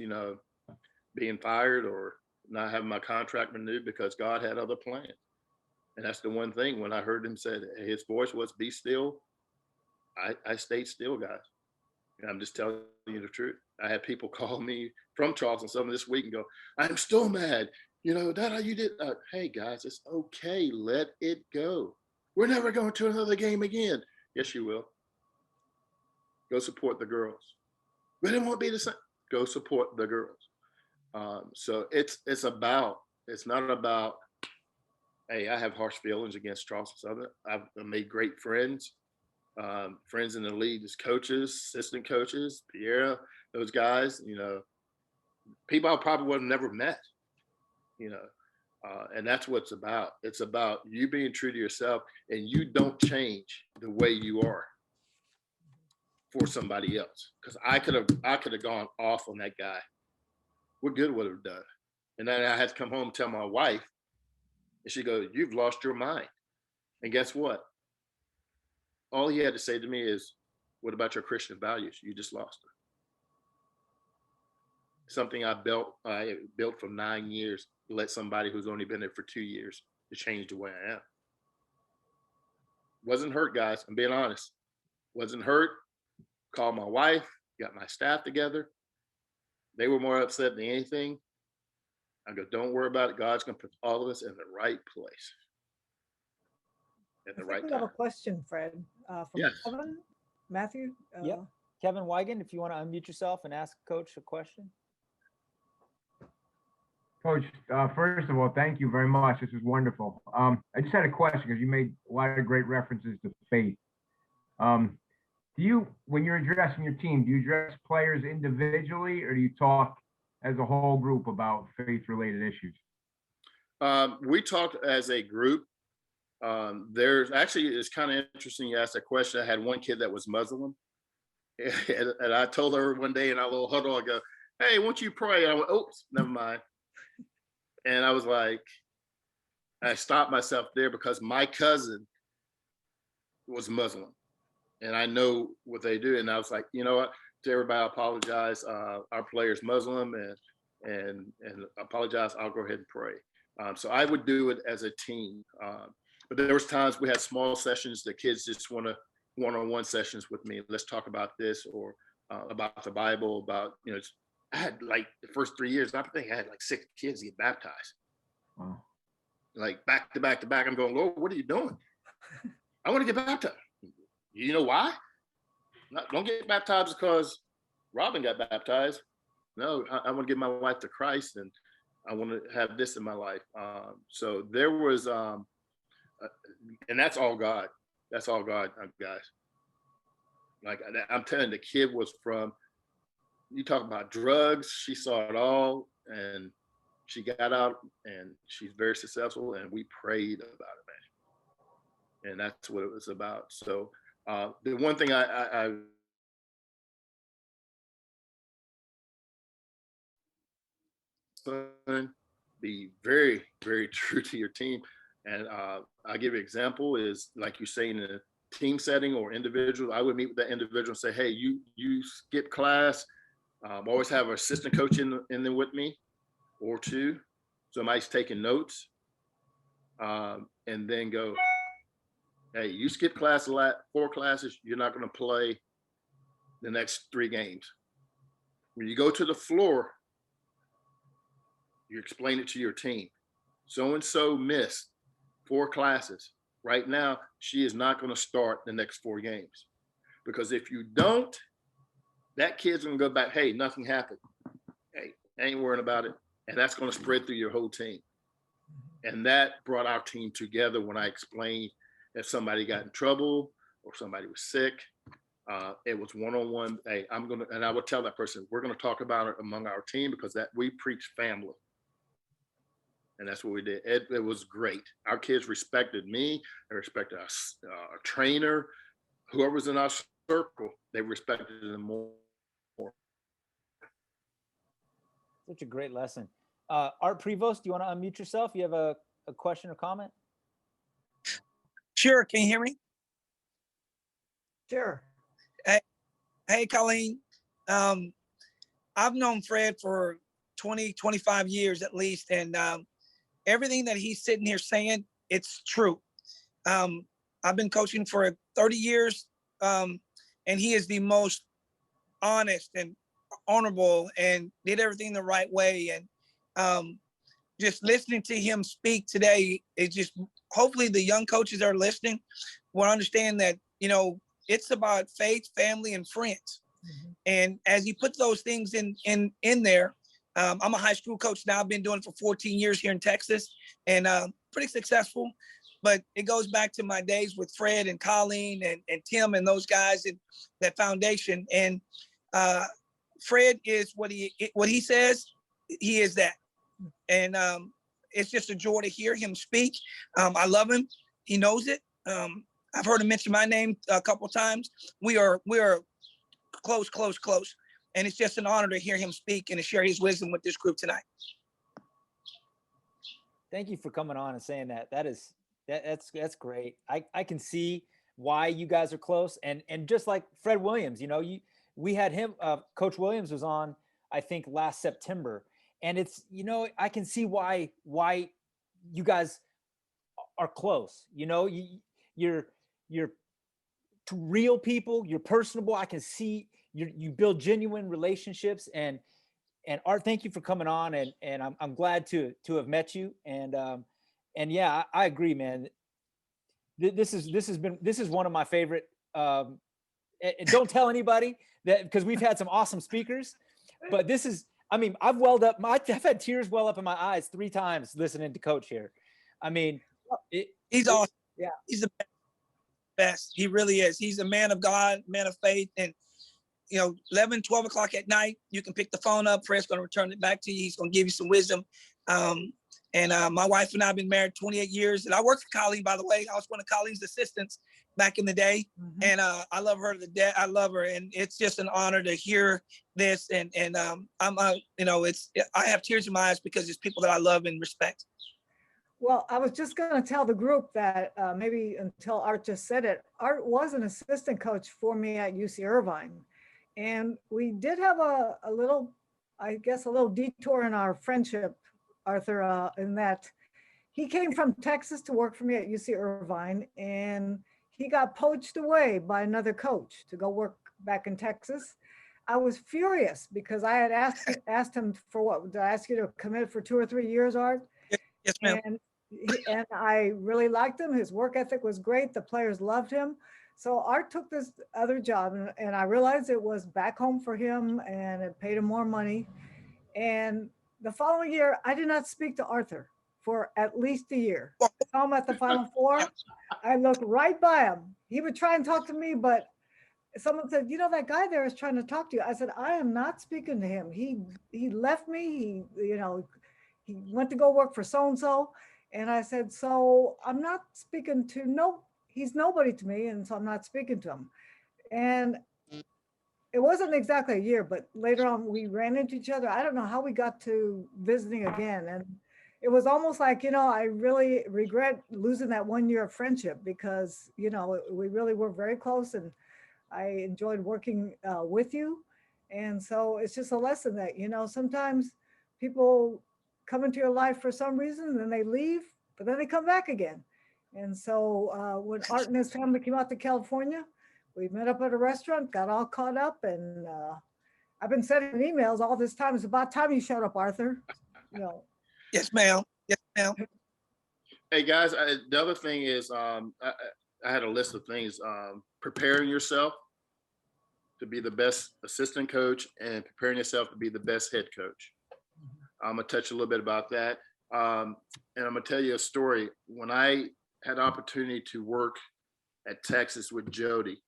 being fired or not having my contract renewed, because God had other plans. And that's the one thing, when I heard him say his voice was be still, I stayed still, guys. And I'm just telling you the truth. I had people call me from Charleston some of this week and go, I'm still mad. That how you did. Hey guys, it's okay. Let it go. We're never going to another game again. Yes, you will. Go support the girls. But it won't be the same. Go support the girls. So it's not about, hey, I have harsh feelings against Charleston Southern. I've made great friends. Friends in the league as coaches, assistant coaches, Pierre, those guys, people I probably would have never met, and that's what it's about. It's about you being true to yourself, and you don't change the way you are for somebody else. Because I could have gone off on that guy. What good would it have done? And then I had to come home and tell my wife, and she goes, "You've lost your mind." And guess what? All he had to say to me is, what about your Christian values? You just lost them. Something I built for 9 years, to let somebody who's only been there for 2 years to change the way I am. Wasn't hurt, guys. I'm being honest. Wasn't hurt. Called my wife, got my staff together. They were more upset than anything. I go, don't worry about it. God's going to put all of us in the right place. At the right We time. have a question, Fred, from Yes. Kevin, Matthew. Yep. Kevin Wigan, if you want to unmute yourself and ask Coach a question. Coach, first of all, thank you very much. This is wonderful. I just had a question because you made a lot of great references to faith. When you're addressing your team, do you address players individually, or do you talk as a whole group about faith-related issues? We talked as a group. There's actually, it's kind of interesting you asked that question. I had one kid that was Muslim, and I told her one day in our little huddle, I go, hey, won't you pray? And I went, oops, never mind. And I was like, I stopped myself there because my cousin was Muslim, and I know what they do. And I was like, you know what? To everybody, I apologize. Our player's Muslim, and apologize. I'll go ahead and pray. So I would do it as a team. But there was times we had small sessions. The kids just want to one-on-one sessions with me. Let's talk about this, or about the Bible, about, I had like the first 3 years, I think I had like 6 kids get baptized. Wow. Like back to back to back. I'm going, Lord, what are you doing? I want to get baptized. You know why? Don't get baptized because Robin got baptized. No, I want to give my life to Christ, and I want to have this in my life. So there was, and that's all God. That's all God, guys. Like I'm telling you, the kid was from, you talk about drugs, she saw it all, and she got out, and she's very successful, and we prayed about it, man. And that's what it was about. So the one thing I be very, very true to your team. And I'll give you an example is, like you're saying, in a team setting or individual, I would meet with that individual and say, hey, you skip class. Always have an assistant coach in there with me, or 2. Somebody's taking notes. And then go, hey, you skip class 4 classes, you're not going to play the next 3 games. When you go to the floor, You explain it to your team. So-and-so missed 4 classes. Right now, she is not going to start the next 4 games. Because if you don't, that kid's going to go back, hey, nothing happened. Hey, I ain't worrying about it. And that's going to spread through your whole team. And that brought our team together when I explained if somebody got in trouble or somebody was sick. It was one-on-one. Hey, and I would tell that person, we're going to talk about it among our team because that we preach family. And that's what we did. It was great. Our kids respected me. They respected us, our trainer, whoever was in our circle, they respected them more. Such a great lesson. Art Prevost, do you want to unmute yourself? You have a question or comment? Sure. Can you hear me? Sure. Hey, Colleen. I've known Fred for 20, 25 years at least. And everything that he's sitting here saying, it's true. I've been coaching for 30 years. And he is the most honest and honorable and did everything the right way. And just listening to him speak today, it just, hopefully the young coaches that are listening will understand that, you know, it's about faith, family, and friends. Mm-hmm. And as you put those things in there, I'm a high school coach now. I've been doing it for 14 years here in Texas and pretty successful. But it goes back to my days with Fred and Colleen and Tim and those guys and that foundation. And Fred is what he says, he is that. And it's just a joy to hear him speak. I love him. He knows it. I've heard him mention my name a couple of times. We are close. And it's just an honor to hear him speak and to share his wisdom with this group tonight. Thank you for coming on and saying that. That's great. I can see why you guys are close. And just like Fred Williams, you know, we had him, Coach Williams was on, I think last September. And it's, you know, I can see why you guys are close. You know, you're real people, you're personable. I can see you build genuine relationships and Art, thank you for coming on and I'm glad to have met you. And yeah, I agree, man. This is one of my favorite, don't tell anybody that because we've had some awesome speakers, but this is, I mean, I've had tears well up in my eyes 3 times listening to Coach here. I mean, he's awesome. Yeah. He's the best. He really is. He's a man of God, man of faith. And, you know, 11, 12 o'clock at night, you can pick the phone up. Fred's going to return it back to you. He's going to give you some wisdom. And my wife and I have been married 28 years. And I worked for Colleen, by the way. I was one of Colleen's assistants back in the day. Mm-hmm. And I love her to death. I love her. And it's just an honor to hear this. And I'm, you know, I have tears in my eyes because it's people that I love and respect. Well, I was just going to tell the group that maybe until Art just said it, Art was an assistant coach for me at UC Irvine. And we did have a little, I guess, a little detour in our friendship, Arthur, in that he came from Texas to work for me at UC Irvine, and he got poached away by another coach to go work back in Texas. I was furious because I had asked him for what? Did I ask you to commit for 2 or 3 years, Art? Yes, ma'am. And I really liked him. His work ethic was great. The players loved him. So Art took this other job and I realized it was back home for him and it paid him more money. And the following year, I did not speak to Arthur for at least a year. I saw him at the Final Four. I looked right by him. He would try and talk to me, but someone said, you know, that guy there is trying to talk to you. I said, I am not speaking to him. He left me. He went to go work for so-and-so. And I said, so I'm not speaking to he's nobody to me. And so I'm not speaking to him. And it wasn't exactly a year, but later on we ran into each other. I don't know how we got to visiting again. And it was almost like, you know, I really regret losing that 1 year of friendship because, you know, we really were very close and I enjoyed working with you. And so it's just a lesson that, you know, sometimes people come into your life for some reason, and then they leave, but then they come back again. And so when Art and his family came out to California, we met up at a restaurant, got all caught up, and I've been sending emails all this time. It's about time you showed up, Arthur. You know, Yes, ma'am. Yes, ma'am. Hey guys, the other thing is I had a list of things. Preparing yourself to be the best assistant coach and preparing yourself to be the best head coach. I'm gonna touch a little bit about that. And I'm gonna tell you a story. When I had the opportunity to work at Texas with Jody,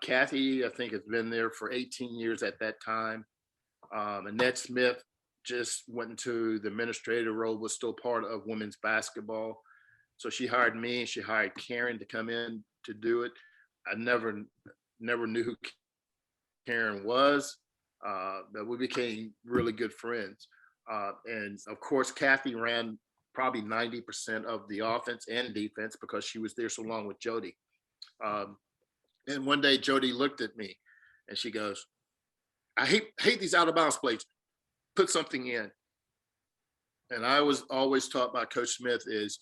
Kathy, I think, has been there for 18 years at that time. Annette Smith just went into the administrative role, was still part of women's basketball. So she hired me, she hired Karen to come in to do it. I never knew who Karen was, but we became really good friends. And of course, Kathy ran probably 90% of the offense and defense because she was there so long with Jody. And one day Jody looked at me and she goes, I hate these out of bounds plays. Put something in. And I was always taught by Coach Smith is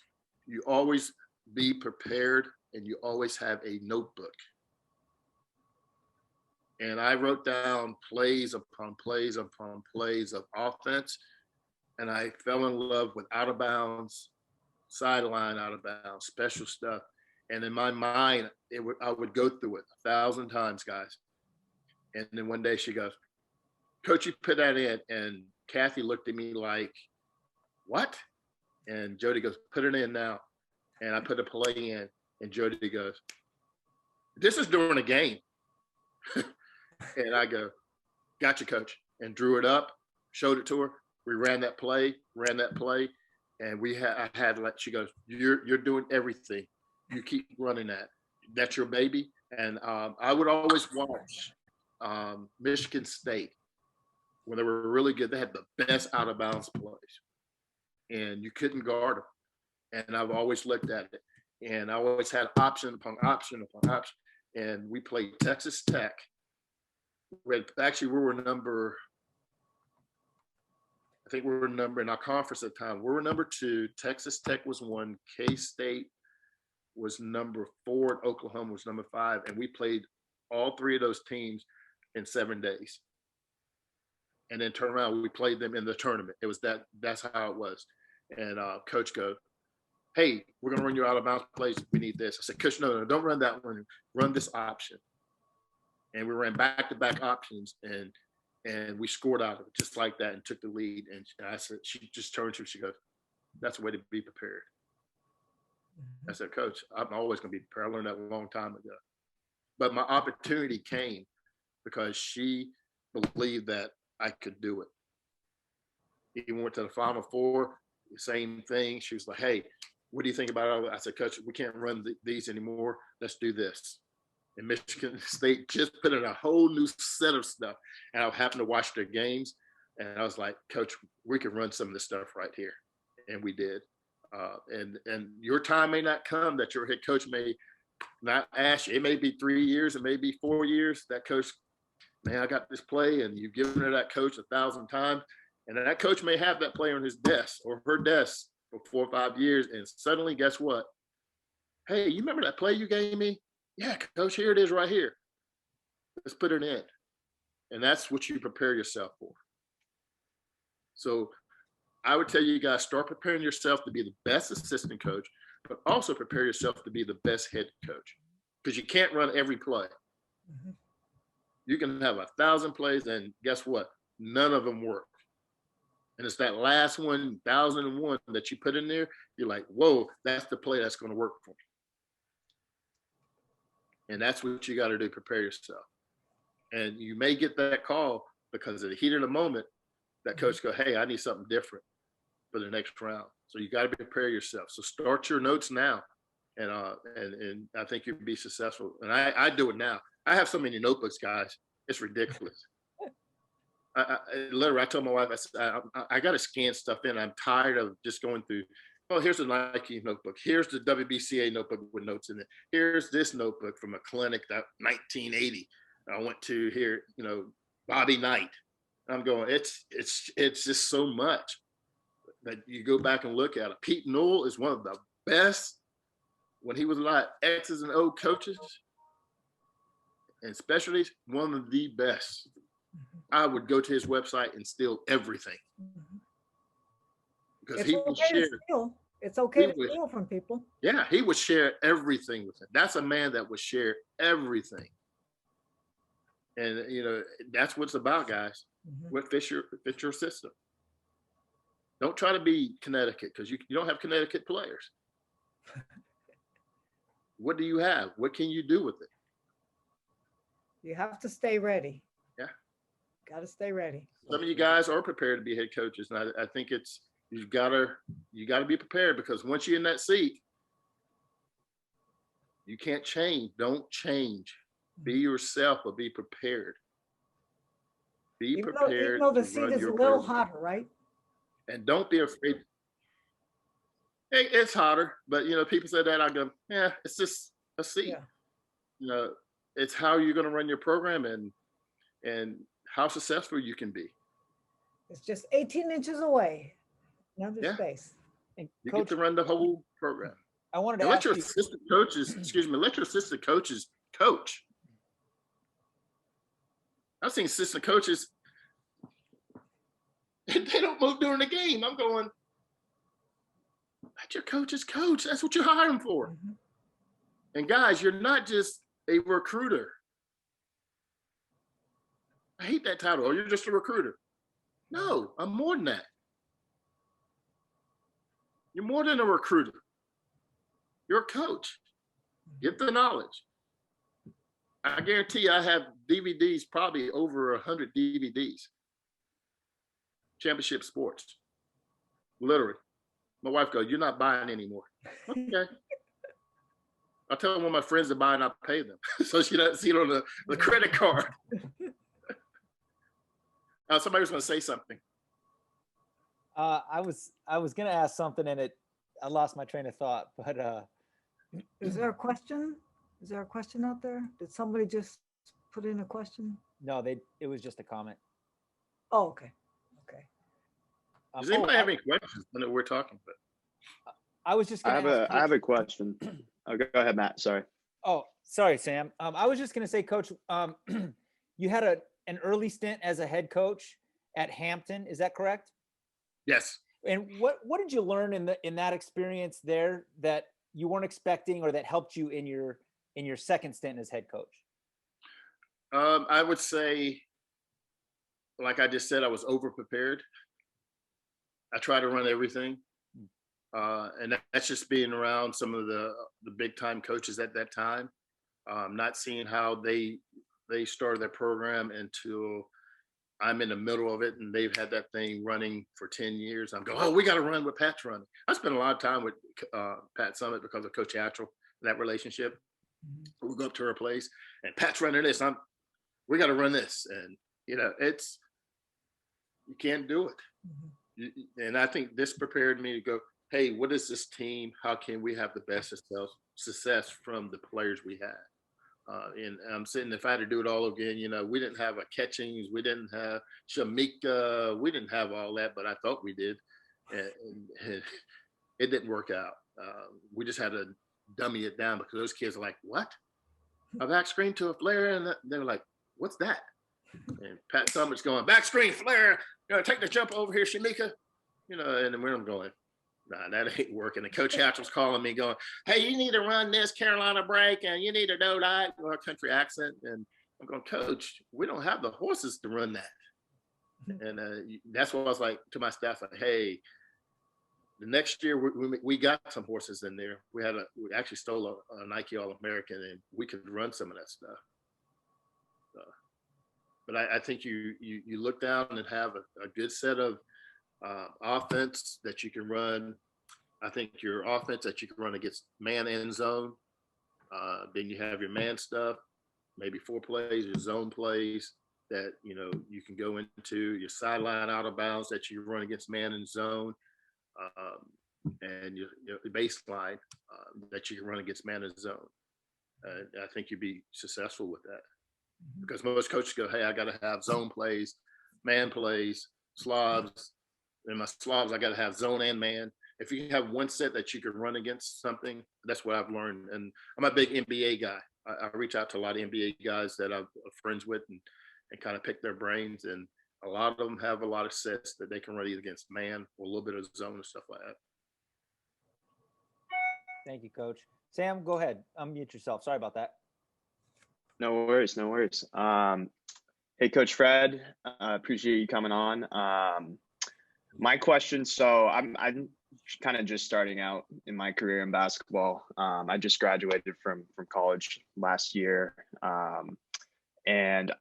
you always be prepared and you always have a notebook. And I wrote down plays upon plays upon plays of offense. And I fell in love with out of bounds, sideline out of bounds, special stuff. And in my mind, I would go through it 1,000 times, guys. And then one day she goes, Coach, you put that in. And Kathy looked at me like, what? And Jody goes, put it in now. And I put a play in. And Jody goes, this is during a game. And I go, gotcha, Coach. And drew it up, showed it to her. We ran that play. And she goes, you're doing everything. You keep running that. That's your baby. And I would always watch Michigan State when they were really good. They had the best out of bounds plays, and you couldn't guard them. And I've always looked at it, and I always had option upon option upon option. And we played Texas Tech. We were number. I think we were number in our conference at the time. We were number 2. Texas Tech was 1. K-State was number 4. And Oklahoma was number 5. And we played all 3 of those teams in 7 days. And then turn around, we played them in the tournament. It was that's how it was. And Coach goes, hey, we're going to run you out of bounds plays. We need this. I said, Coach, no, don't run that one. Run this option. And we ran back-to-back options, and we scored out of it just like that and took the lead. And I said, she just turned to me, she goes, that's the way to be prepared. I said, Coach, I'm always going to be prepared. I learned that a long time ago. But my opportunity came because she believed that I could do it. Even went to the Final Four, same thing. She was like, hey, what do you think about it? I said, Coach, we can't run these anymore. Let's do this. And Michigan State just put in a whole new set of stuff. And I happened to watch their games. And I was like, Coach, we can run some of this stuff right here. And we did. And your time may not come that your head coach may not ask you. It may be 3 years, it may be 4 years. That coach, man, I got this play, and you've given it to that coach 1,000 times. And that coach may have that player on his desk or her desk for 4 or 5 years. And suddenly, guess what? Hey, you remember that play you gave me? Yeah, Coach, here it is right here. Let's put it in. And that's what you prepare yourself for. So I would tell you guys, start preparing yourself to be the best assistant coach, but also prepare yourself to be the best head coach, because you can't run every play. Mm-hmm. You can have 1,000 plays, and guess what? None of them work. And it's that last 1,001 that you put in there. You're like, whoa, that's the play that's going to work for me. And that's what you got to do, prepare yourself. And you may get that call because of the heat of the moment, that coach go, hey, I need something different for the next round. So you got to prepare yourself. So start your notes now. And I think you'll be successful. And I do it now. I have so many notebooks, guys. It's ridiculous. I told my wife, I said, I got to scan stuff in. I'm tired of just going through, oh, here's the Nike notebook. Here's the WBCA notebook with notes in it. Here's this notebook from a clinic that 1980 I went to here, Bobby Knight. I'm going, it's just so much that you go back and look at it. Pete Newell is one of the best when he was alive, X's and O coaches and specialties, one of the best. I would go to his website and steal everything because It's he would okay to share. steal. It's okay He to would- steal from people. Yeah, he would share everything with him. That's a man that would share everything. And that's what it's about, guys. Mhm. What fits your system. Don't try to be Connecticut because you don't have Connecticut players. What do you have? What can you do with it? You have to stay ready. Yeah. Got to stay ready. Some of you guys are prepared to be head coaches, and I think you gotta be prepared, because once you're in that seat, you can't change. Don't change. Be yourself, but be prepared. Be Even prepared though the to seat run is a your little program. hotter, right? And don't be afraid. It's hotter, but people say that, I go, yeah, it's just a seat. Yeah. It's how you're going to run your program and how successful you can be. It's just 18 inches away. Another Yeah. space. And You Coach, get to run the whole program. I wanted to And let ask your you. assistant coaches, let your assistant coaches coach. I've seen assistant coaches, they don't move during the game. I'm going, let your coaches coach. That's what you hire them for. Mhm. And guys, you're not just a recruiter. I hate that title. Oh, you're just a recruiter. No, I'm more than that. You're more than a recruiter. You're a coach. Get the knowledge. I guarantee you, I have DVDs, probably over 100 DVDs. Championship sports. Literally. My wife goes, "You're not buying anymore." Okay. I tell one of my friends to buy and I pay them. So she doesn't see it on the credit card. Somebody was going to say something. I was gonna ask something and I lost my train of thought, but Is there a question? Is there a question out there? Did somebody just put in a question? no, it was just a comment. Oh, okay. Okay. Does anybody have any questions? I know we're talking, but I was just I gonna have a question. Oh, go ahead, Matt. Sorry. Oh, sorry, Sam. I was just gonna say, Coach, you had an early stint as a head coach at Hampton. Is that correct? yes. And what did you learn in that experience there that you weren't expecting, or that helped you in your second stint as head coach? I would say, like I just said, I was over prepared. I try to run everything. And that's just being around some of the big time coaches at that time. Not seeing how they started their program until I'm in the middle of it, and they've had that thing running for 10 years. I'm going, oh, we got to run what Pat's running. I spent a lot of time with Pat Summit because of Coach Hatchell, that relationship. We go up to her place and Pat's running this. We got to run this. And, you can't do it. And I think this prepared me to go, hey, what is this team? How can we have the best success from the players we had? And I'm saying, if I had to do it all again, we didn't have a Catchings, we didn't have Shamika, we didn't have all that, but I thought we did. And it didn't work out. We just had to dummy it down because those kids are like, what? A back screen to a flare? And they were like, what's that? And Pat Summit's going, back screen, flare, take the jump over here, Shamika. And then we're going, nah, that ain't working. And Coach Hatchell's calling me going, hey, you need to run this Carolina break and you need to know that, or a country accent. And I'm going, Coach, we don't have the horses to run that. And that's what I was like to my staff, like, hey, the next year we got some horses in there. We actually stole a Nike All-American, and we could run some of that stuff. But I think you look down and have a good set of offense that you can run. I think your offense that you can run against man and zone. Then you have your man stuff, maybe 4 plays, your zone plays that you can go into, your sideline out of bounds that you run against man and zone, and your baseline that you can run against man and zone. I think you'd be successful with that. Because most coaches go, hey, I got to have zone plays, man plays, slobs. In my slobs, I got to have zone and man. If you have one set that you can run against something, that's what I've learned. And I'm a big NBA guy. I reach out to a lot of NBA guys that I'm friends with and kind of pick their brains. And A lot of them have a lot of sets that they can run either against man or a little bit of zone and stuff like that. Thank you, Coach. Sam, go ahead. Unmute yourself. Sorry about that. No worries, no worries. Hey, Coach Fred, appreciate you coming on. My question, so I'm kind of just starting out in my career in basketball. I just graduated from college last year, and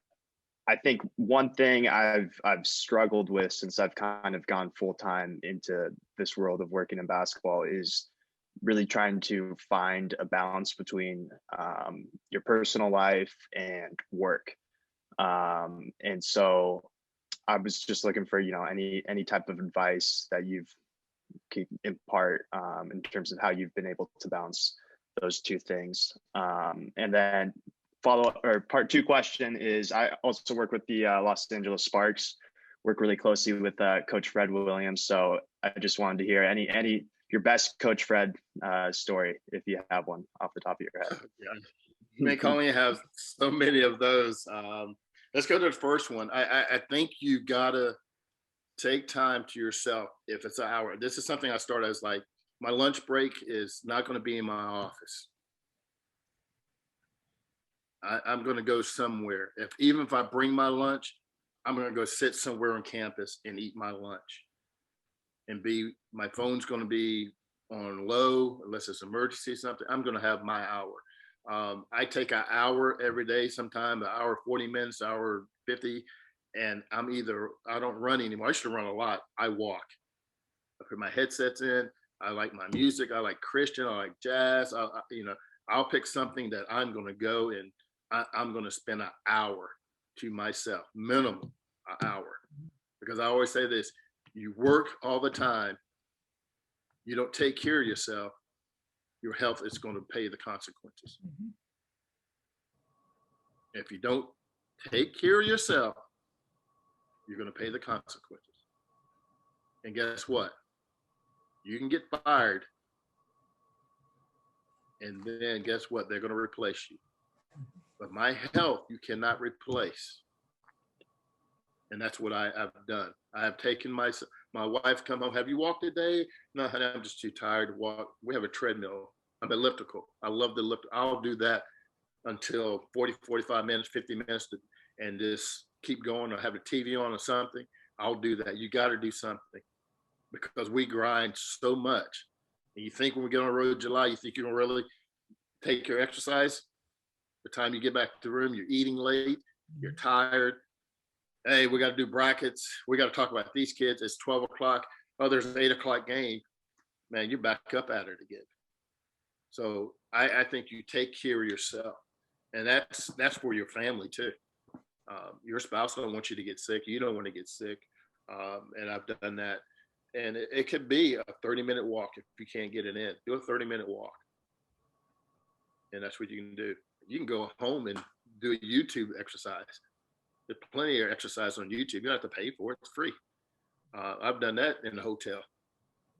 I think one thing I've struggled with since I've kind of gone full time into this world of working in basketball is really trying to find a balance between your personal life and work. And so I was just looking for, any type of advice that you've can impart in terms of how you've been able to balance those two things. And then part two question is, I also work with the Los Angeles Sparks, work really closely with Coach Fred Williams. So I just wanted to hear any your best Coach Fred story, if you have one off the top of your head. Yeah. You may call me have so many of those. Let's go to the first one. I think you gotta take time to yourself. If it's an hour, this is something I started as like, my lunch break is not going to be in my office. I'm going to go somewhere. Even if I bring my lunch, I'm going to go sit somewhere on campus and eat my lunch. And my phone's going to be on low unless it's emergency or something. I'm going to have my hour. I take an hour every day, sometimes an hour 40 minutes, hour 50, and I don't run anymore. I used to run a lot. I walk. I put my headsets in. I like my music. I like Christian. I like jazz. I'll pick something that I'm going to go and I'm going to spend an hour to myself, minimum an hour. Because I always say this, you work all the time. You don't take care of yourself. Your health is going to pay the consequences. Mm-hmm. If you don't take care of yourself, you're going to pay the consequences. And guess what? You can get fired. And then guess what? They're going to replace you. But my health, you cannot replace. And that's what I've done. I have taken my wife come home. Have you walked today? No, honey, I'm just too tired to walk. We have a treadmill. I'm elliptical. I love the lift. I'll do that until 40, 45 minutes, 50 minutes, and just keep going, or have a TV on or something. I'll do that. You got to do something because we grind so much. And you think when we get on the road in July, you think you're going to really take your exercise. The time you get back to the room, you're eating late, you're tired. Hey, we got to do brackets. We got to talk about these kids. It's 12 o'clock. Oh, there's an 8 o'clock game. Man, you're back up at it again. So I think you take care of yourself. And that's for your family too. Your spouse don't want you to get sick. You don't want to get sick. And I've done that. And it could be a 30-minute walk if you can't get it in. Do a 30-minute walk. And that's what you can do. You can go home and do a YouTube exercise. There's plenty of exercise on YouTube. You don't have to pay for it. It's free. I've done that in the hotel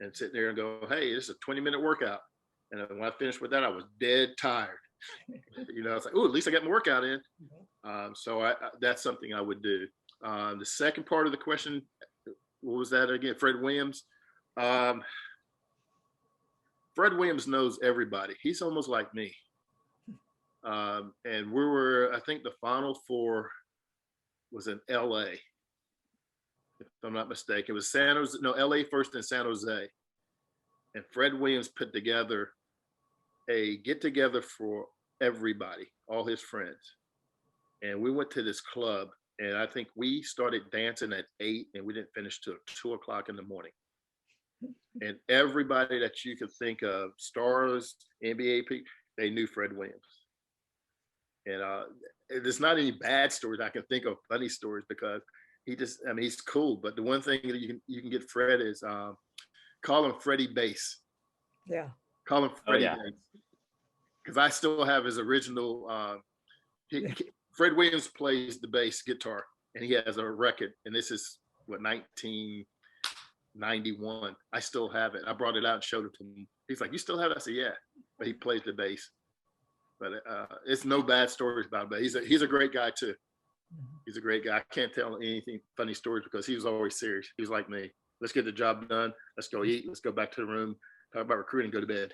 and sit there and go, hey, this is a 20-minute workout. And when I finished with that, I was dead tired. I was like, oh, at least I got my workout in. So that's something I would do. The second part of the question, what was that again? Fred Williams. Fred Williams knows everybody. He's almost like me. And we were, I think the Final Four was in LA, if I'm not mistaken. It was LA first and San Jose. And Fred Williams put together a get together for everybody, all his friends. And we went to this club, and I think we started dancing at 8 and we didn't finish till 2 o'clock in the morning. And everybody that you could think of, stars, NBA people, they knew Fred Williams. And there's not any bad stories I can think of, funny stories, because he's cool. But the one thing that you can get Fred is call him Freddie Bass. Yeah. Call him Freddie Bass. Because I still have his original. Fred Williams plays the bass guitar, and he has a record. And this is 1991. I still have it. I brought it out and showed it to him. He's like, "You still have it?" I said, "Yeah." But he plays the bass. But it's no bad stories about him. But he's a great guy too. He's a great guy. I can't tell anything funny stories because he was always serious. He was like me. Let's get the job done. Let's go eat. Let's go back to the room, talk about recruiting, go to bed.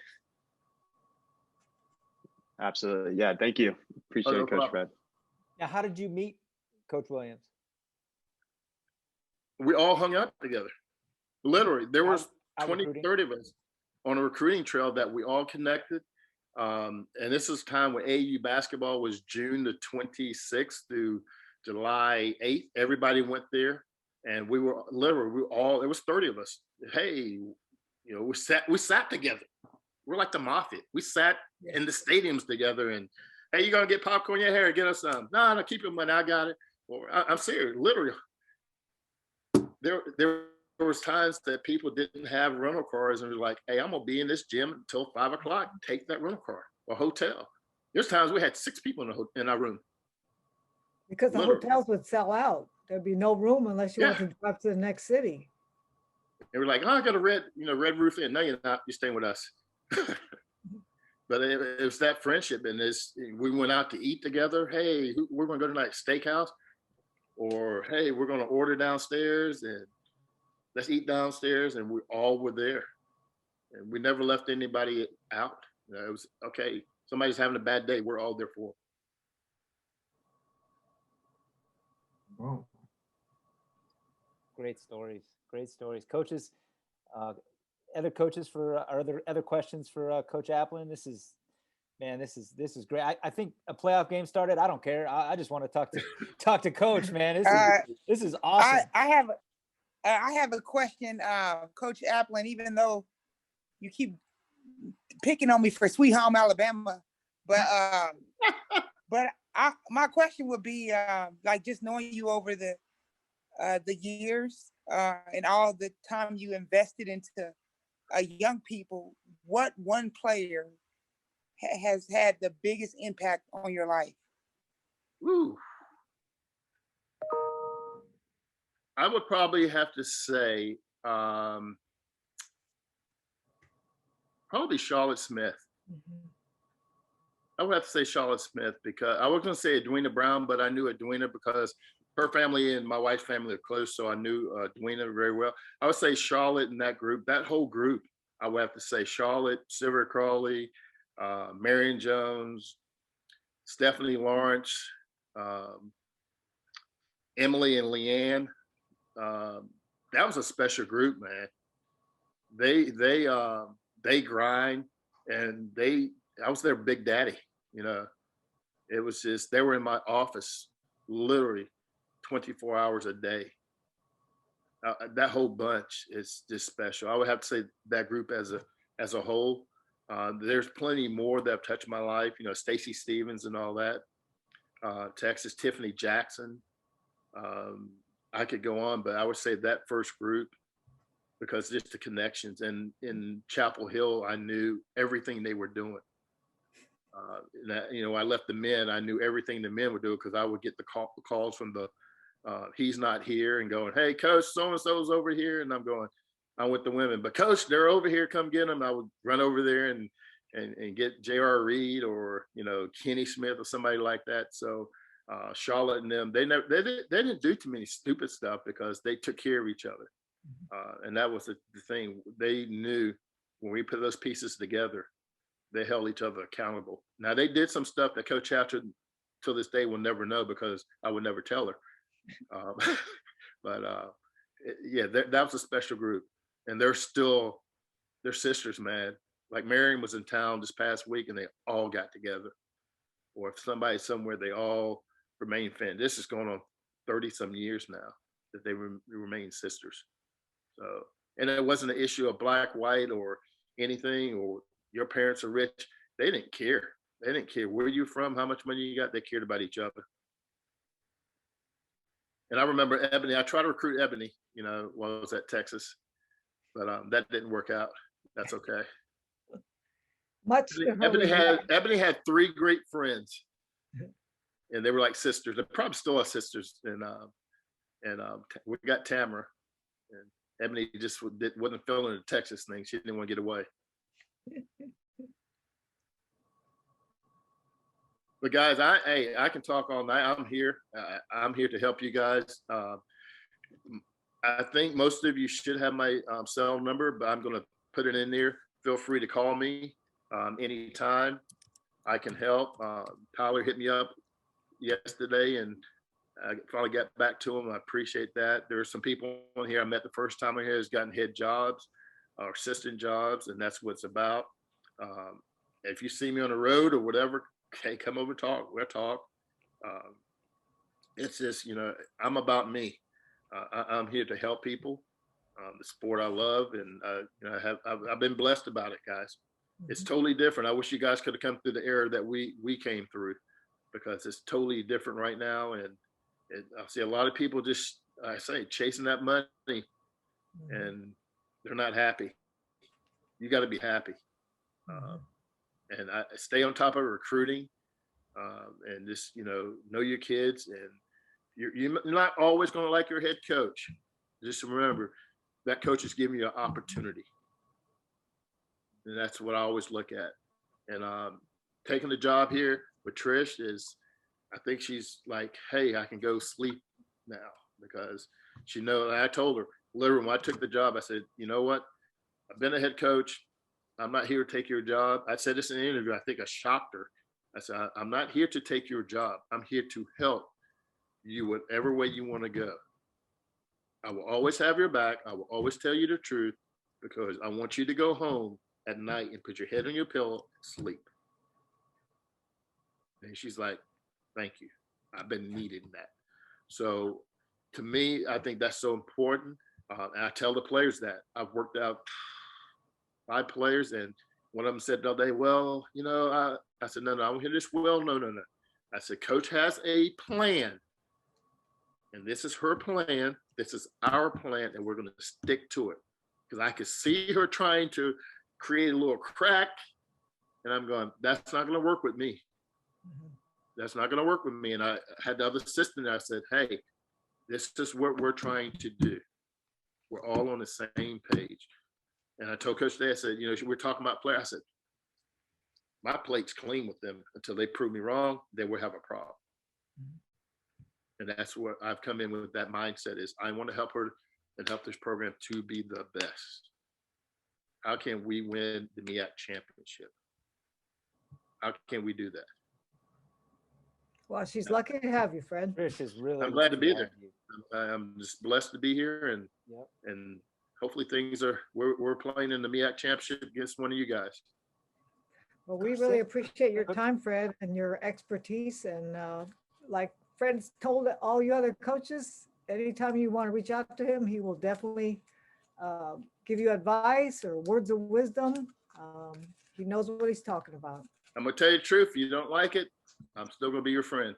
Absolutely. Yeah. Thank you. Appreciate no it, Coach problem. Fred. Now, how did you meet Coach Williams? We all hung out together. Literally, there was Out 20, recruiting? 30 of us on a recruiting trail that we all connected. And this is time when AU basketball was June the 26th through July 8th. Everybody went there, and we were literally, it was 30 of us. Hey, we sat together. We're like the mafia. We sat in the stadiums together, and hey, you gonna get popcorn? Yeah, here, get us some. No, keep your money. I got it. Or I'm serious. Literally, there was times that people didn't have rental cars and were like, hey, I'm gonna be in this gym until 5 o'clock. Take that rental car or hotel. There's times we had 6 people in our room. Because the Literally. hotels would sell out. There'd be no room unless you want Yeah. to drive to the next city. They were like, oh, I got a red roof in. No, you're not. You're staying with us. But it was that friendship, and we went out to eat together. Hey, we're gonna go tonight, steakhouse, or hey, we're gonna order downstairs and let's eat downstairs, and we all were there, and we never left anybody out. It was okay. Somebody's having a bad day. We're all there for them. Well, Great stories. Great stories. Coaches, other coaches other questions for Coach Applin? This is great. I think a playoff game started. I don't care. I just want to talk to Coach, man. This is awesome. I have a question, Coach Applin, even though you keep picking on me for Sweet Home Alabama, but my question would be like, just knowing you over the years and all the time you invested into young people, what one player has had the biggest impact on your life? Ooh. I would probably have to say probably Charlotte Smith. Mhm. I would have to say Charlotte Smith because I was going to say Edwina Brown, but I knew Edwina because her family and my wife's family are close, so I knew Edwina very well. I would say Charlotte and that whole group. I would have to say Charlotte, Sylvia Crawley, Marion Jones, Stephanie Lawrence, Emily and Leanne. That was a special group, man. They grind, and I was their big daddy. It was just, they were in my office literally 24 hours a day. That whole bunch is just special. I would have to say that group as a whole. There's plenty more that have touched my life. Stacy Stevens and all that. Texas, Tiffany Jackson. I could go on, but I would say that first group, because just the connections. And in Chapel Hill, I knew everything they were doing. I left the men. I knew everything the men would do because I would get the calls from the he's not here, and going, hey, Coach, so-and-so's over here. And I'm with the women. But Coach, they're over here. Come get them. I would run over there and get J.R. Reed or, Kenny Smith or somebody like that. So Charlotte and them, they didn't do too many stupid stuff because they took care of each other. And that was the thing. They knew when we put those pieces together, they held each other accountable. Now, they did some stuff that Coach Hatcher, till this day, will never know because I would never tell her. That was a special group. And they're sisters, man. Like Marion was in town this past week and they all got together. Or if somebody's somewhere, they all remain friends. This is going on 30 some years now that they remain sisters. So, and it wasn't an issue of black, white, or anything, or your parents are rich. They didn't care. They didn't care where you're from, how much money you got. They cared about each other. And I remember Ebony. I tried to recruit Ebony, while I was at Texas, but that didn't work out. That's okay. Much to her regret. Ebony had 3 great friends, and they were like sisters. They probably still are sisters. And we got Tamara, and Ebony just wasn't feeling the Texas thing. She didn't want to get away. But guys, I can talk all night. I'm here. I'm here to help you guys. I think most of you should have my cell number, but I'm going to put it in there. Feel free to call me anytime. I can help. Tyler hit me up yesterday, and I finally got back to him. I appreciate that. There are some people on here I met the first time on here has gotten head jobs or assistant jobs, and that's what it's about. If you see me on the road or whatever, okay, come over, talk. We'll talk. It's just, I'm about me. I'm here to help people. The sport I love, and I've been blessed about it, guys. It's totally different. I wish you guys could have come through the era that we came through, because it's totally different right now. And I see a lot of people just, I say, chasing that money, and they're not happy. You got to be happy. And I stay on top of recruiting, and just, know your kids. And you're not always going to like your head coach. Just remember, that coach is giving you an opportunity. And that's what I always look at. And taking the job here with Trish is, I think she's like, hey, I can go sleep now, because she knows. I told her, literally, when I took the job, I said, you know what? I've been a head coach. I'm not here to take your job. I said this in an interview. I think I shocked her. I said, I'm not here to take your job. I'm here to help you whatever way you want to go. I will always have your back. I will always tell you the truth, because I want you to go home at night and put your head on your pillow and sleep. And she's like, thank you. I've been needing that. So to me, I think that's so important. And I tell the players that. I've worked out 5 players, and one of them said the other day, well, I said, no, I don't hear this. Well, no. I said, coach has a plan, and this is her plan. This is our plan, and we're going to stick to it. Because I could see her trying to create a little crack, and I'm going, that's not going to work with me. That's not going to work with me. And I had the other assistant, I said, hey, this is what we're trying to do. We're all on the same page. And I told Coach today, I said, we're talking about players. I said, my plate's clean with them until they prove me wrong, then we'll have a problem. And that's what I've come in with, that mindset is I want to help her and help this program to be the best. How can we win the MEAC championship? How can we do that? Well, she's lucky to have you, Fred. Trish is really. I'm glad to be lucky there. I'm just blessed to be here, and and hopefully we're playing in the MEAC championship against one of you guys. Well, we really appreciate your time, Fred, and your expertise. And like Fred's told all you other coaches, anytime you want to reach out to him, he will definitely give you advice or words of wisdom. He knows what he's talking about. I'm going to tell you the truth. If you don't like it, I'm still going to be your friend.